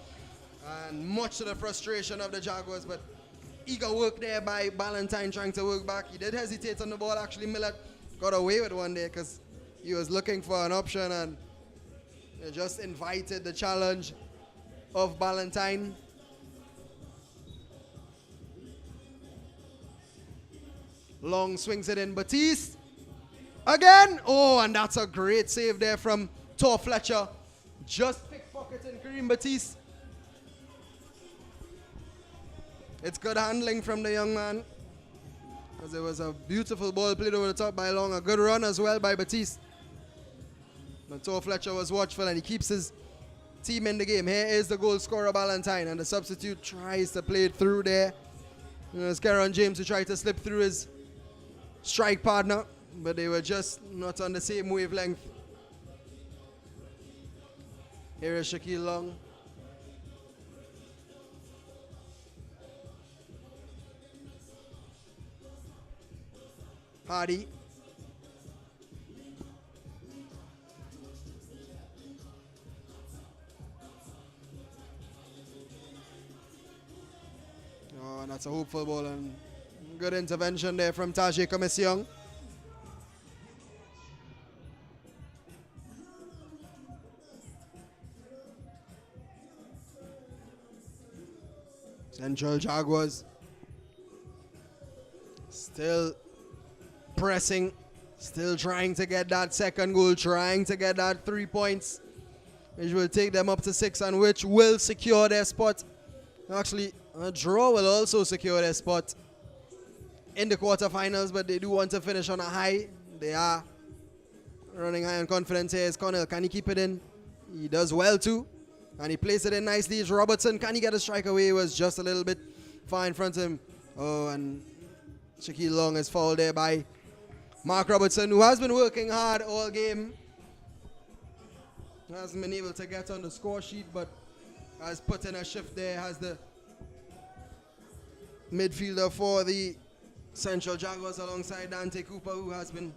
S1: And much to the frustration of the Jaguars, but eager work there by Ballantyne trying to work back. He did hesitate on the ball. Actually, Millet got away with one there because he was looking for an option, and just invited the challenge of Ballantyne. Long swings it in. Batiste again. Oh, and that's a great save there from Tor Fletcher. Just pickpocketing Kareem Batiste. It's good handling from the young man, because it was a beautiful ball played over the top by Long. A good run as well by Batiste. But Tor Fletcher was watchful, and he keeps his team in the game. Here is the goal scorer, Ballantyne, and the substitute tries to play it through there. It's Keron James who tried to slip through his strike partner, but they were just not on the same wavelength. Here is Shaquille Long. Hardy. Oh, and that's a hopeful ball, and good intervention there from Tajay Commission. Central Jaguars still pressing, still trying to get that second goal, trying to get that 3 points, which will take them up to 6 and which will secure their spot. Actually, a draw will also secure their spot in the quarterfinals, but they do want to finish on a high. They are running high on confidence here. Is Connell. Can he keep it in? He does well too. And he plays it in nicely. It's Robertson. Can he get a strike away? He was just a little bit far in front of him. Oh, and Shaquille Long is fouled there by Mark Robertson, who has been working hard all game. Hasn't been able to get on the score sheet, but has put in a shift there. Has the midfielder for the Central Jaguars alongside Dante Cooper, who has been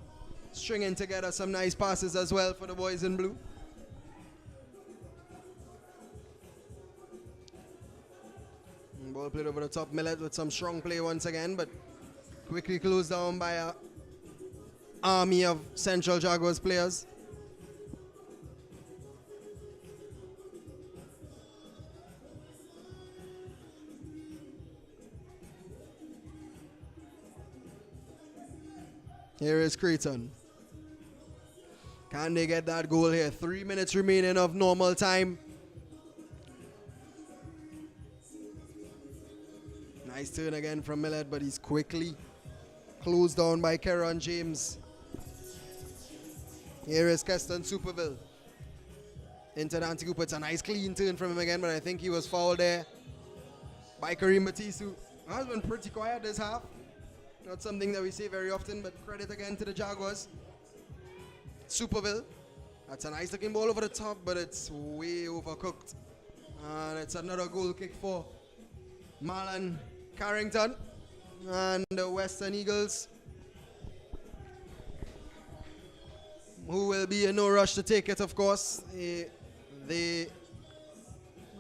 S1: stringing together some nice passes as well for the boys in blue. Ball played over the top. Millet with some strong play once again, but quickly closed down by a army of Central Jaguars players. Here is Creighton. Can they get that goal here? 3 minutes remaining of normal time. Nice turn again from Millet, but he's quickly closed down by Keron James. Here is Keston Superville. Into Dante Cooper. It's a nice clean turn from him again, but I think he was fouled there by Kareem Batiste, who has been pretty quiet this half. Not something that we say very often, but credit again to the Jaguars. Superville. That's a nice looking ball over the top, but it's way overcooked. And it's another goal kick for Marlon Carrington and the Western Eagles, who will be in no rush to take it, of course. They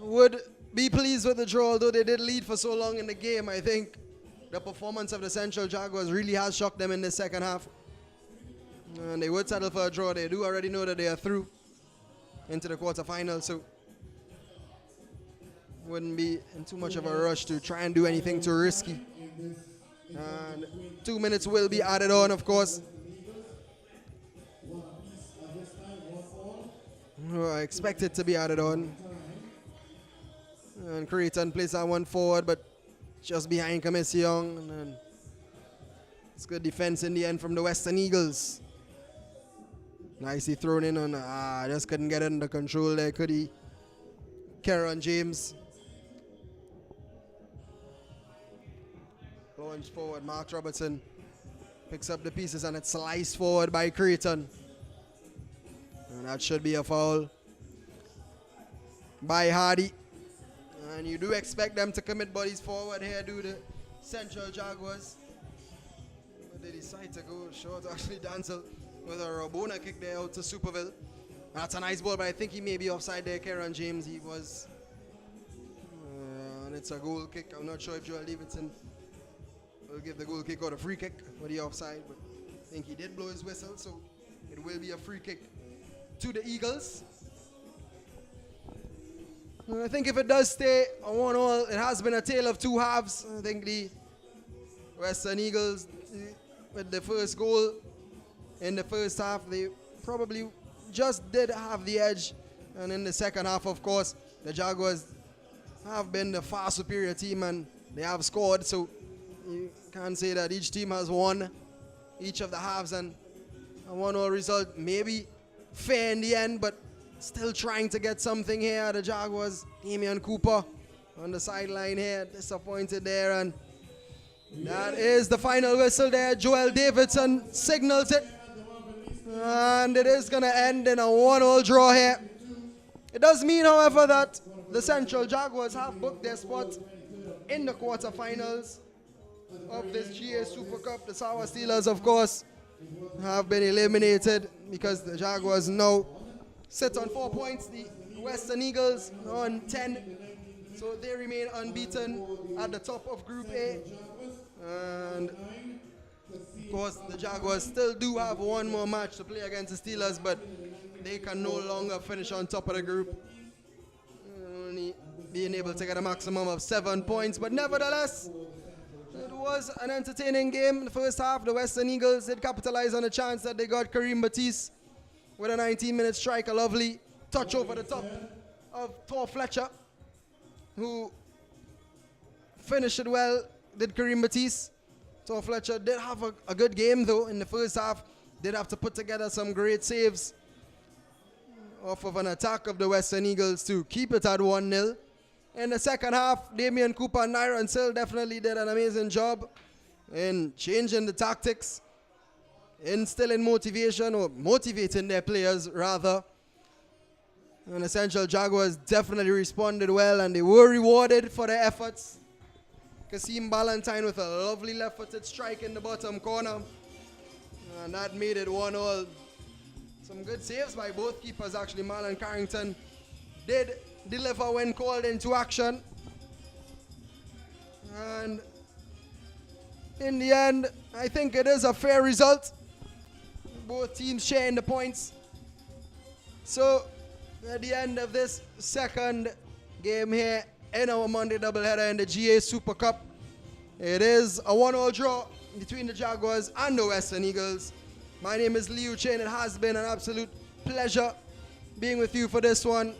S1: would be pleased with the draw, although they did lead for so long in the game. I think the performance of the Central Jaguars really has shocked them in the second half. And they would settle for a draw. They do already know that they are through. into the quarterfinals, so wouldn't be in too much of a rush to try and do anything too risky. And 2 minutes will be added on, of course. I expect it to be added on. And Creighton plays that one forward, but just behind Kamesi Young. And it's good defense in the end from the Western Eagles. Nicely thrown in on, just couldn't get it under control there, could he? Karen James. Launch forward, Mark Robertson picks up the pieces and it's sliced forward by Creighton. And that should be a foul by Hardy. And you do expect them to commit bodies forward here, do the Central Jaguars. But they decide to go short, actually Dancel with a Rabona kick there out to Superville. That's a nice ball, but I think he may be offside there, Karen James. He was. And it's a goal kick. I'm not sure if Joel Davidson will give the goal kick or the free kick for the offside, but I think he did blow his whistle, so it will be a free kick to the Eagles. I think if it does stay a 1-1, it has been a tale of two halves. I think the Western Eagles, with the first goal in the first half, they probably just did have the edge. And in the second half, of course, the Jaguars have been the far superior team and they have scored. So you can't say that each team has won each of the halves, and a 1-1 result maybe fair in the end, but still trying to get something here. The Jaguars, Damian Cooper on the sideline here, disappointed there, and that is the final whistle there. Joel Davidson signals it, and it is going to end in a 1-1 draw here. It does mean, however, that the Central Jaguars have booked their spot in the quarterfinals of this GA Super Cup. The Sour Steelers, of course, have been eliminated because the Jaguars now sit on 4 points. The Western Eagles on 10. So they remain unbeaten at the top of Group A. And of course, the Jaguars still do have one more match to play against the Steelers, but they can no longer finish on top of the group, only being able to get a maximum of 7 points. But nevertheless, it was an entertaining game. In the first half, the Western Eagles did capitalize on the chance that they got Kareem Batiste with a 19-minute strike, a lovely touch over the top of Thor Fletcher, who finished it well, did Kareem Batiste. Thor Fletcher did have a good game, though, in the first half. Did have to put together some great saves off of an attack of the Western Eagles to keep it at 1-0. In the second half, Damian Cooper and Nyron Sill definitely did an amazing job in changing the tactics, instilling motivation, or motivating their players, rather. And the Central Jaguars definitely responded well, and they were rewarded for their efforts. Kasim Ballantyne with a lovely left-footed strike in the bottom corner. And that made it 1-1. Some good saves by both keepers, actually. Marlon Carrington did deliver when called into action. And in the end, I think it is a fair result. Both teams sharing the points. So, at the end of this second game here in our Monday doubleheader in the GA Super Cup, it is a 1-1 draw between the Jaguars and the Western Eagles. My name is Liu Chen. It has been an absolute pleasure being with you for this one.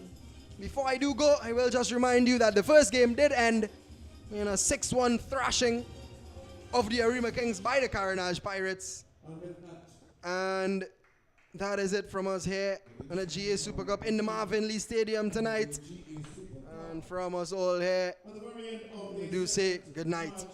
S1: Before I do go, I will just remind you that the first game did end in a 6-1 thrashing of the Arima Kings by the Carenage Pirates. And that is it from us here on the GA Super Cup in the Marvin Lee Stadium tonight. And from us all here, we do say good night.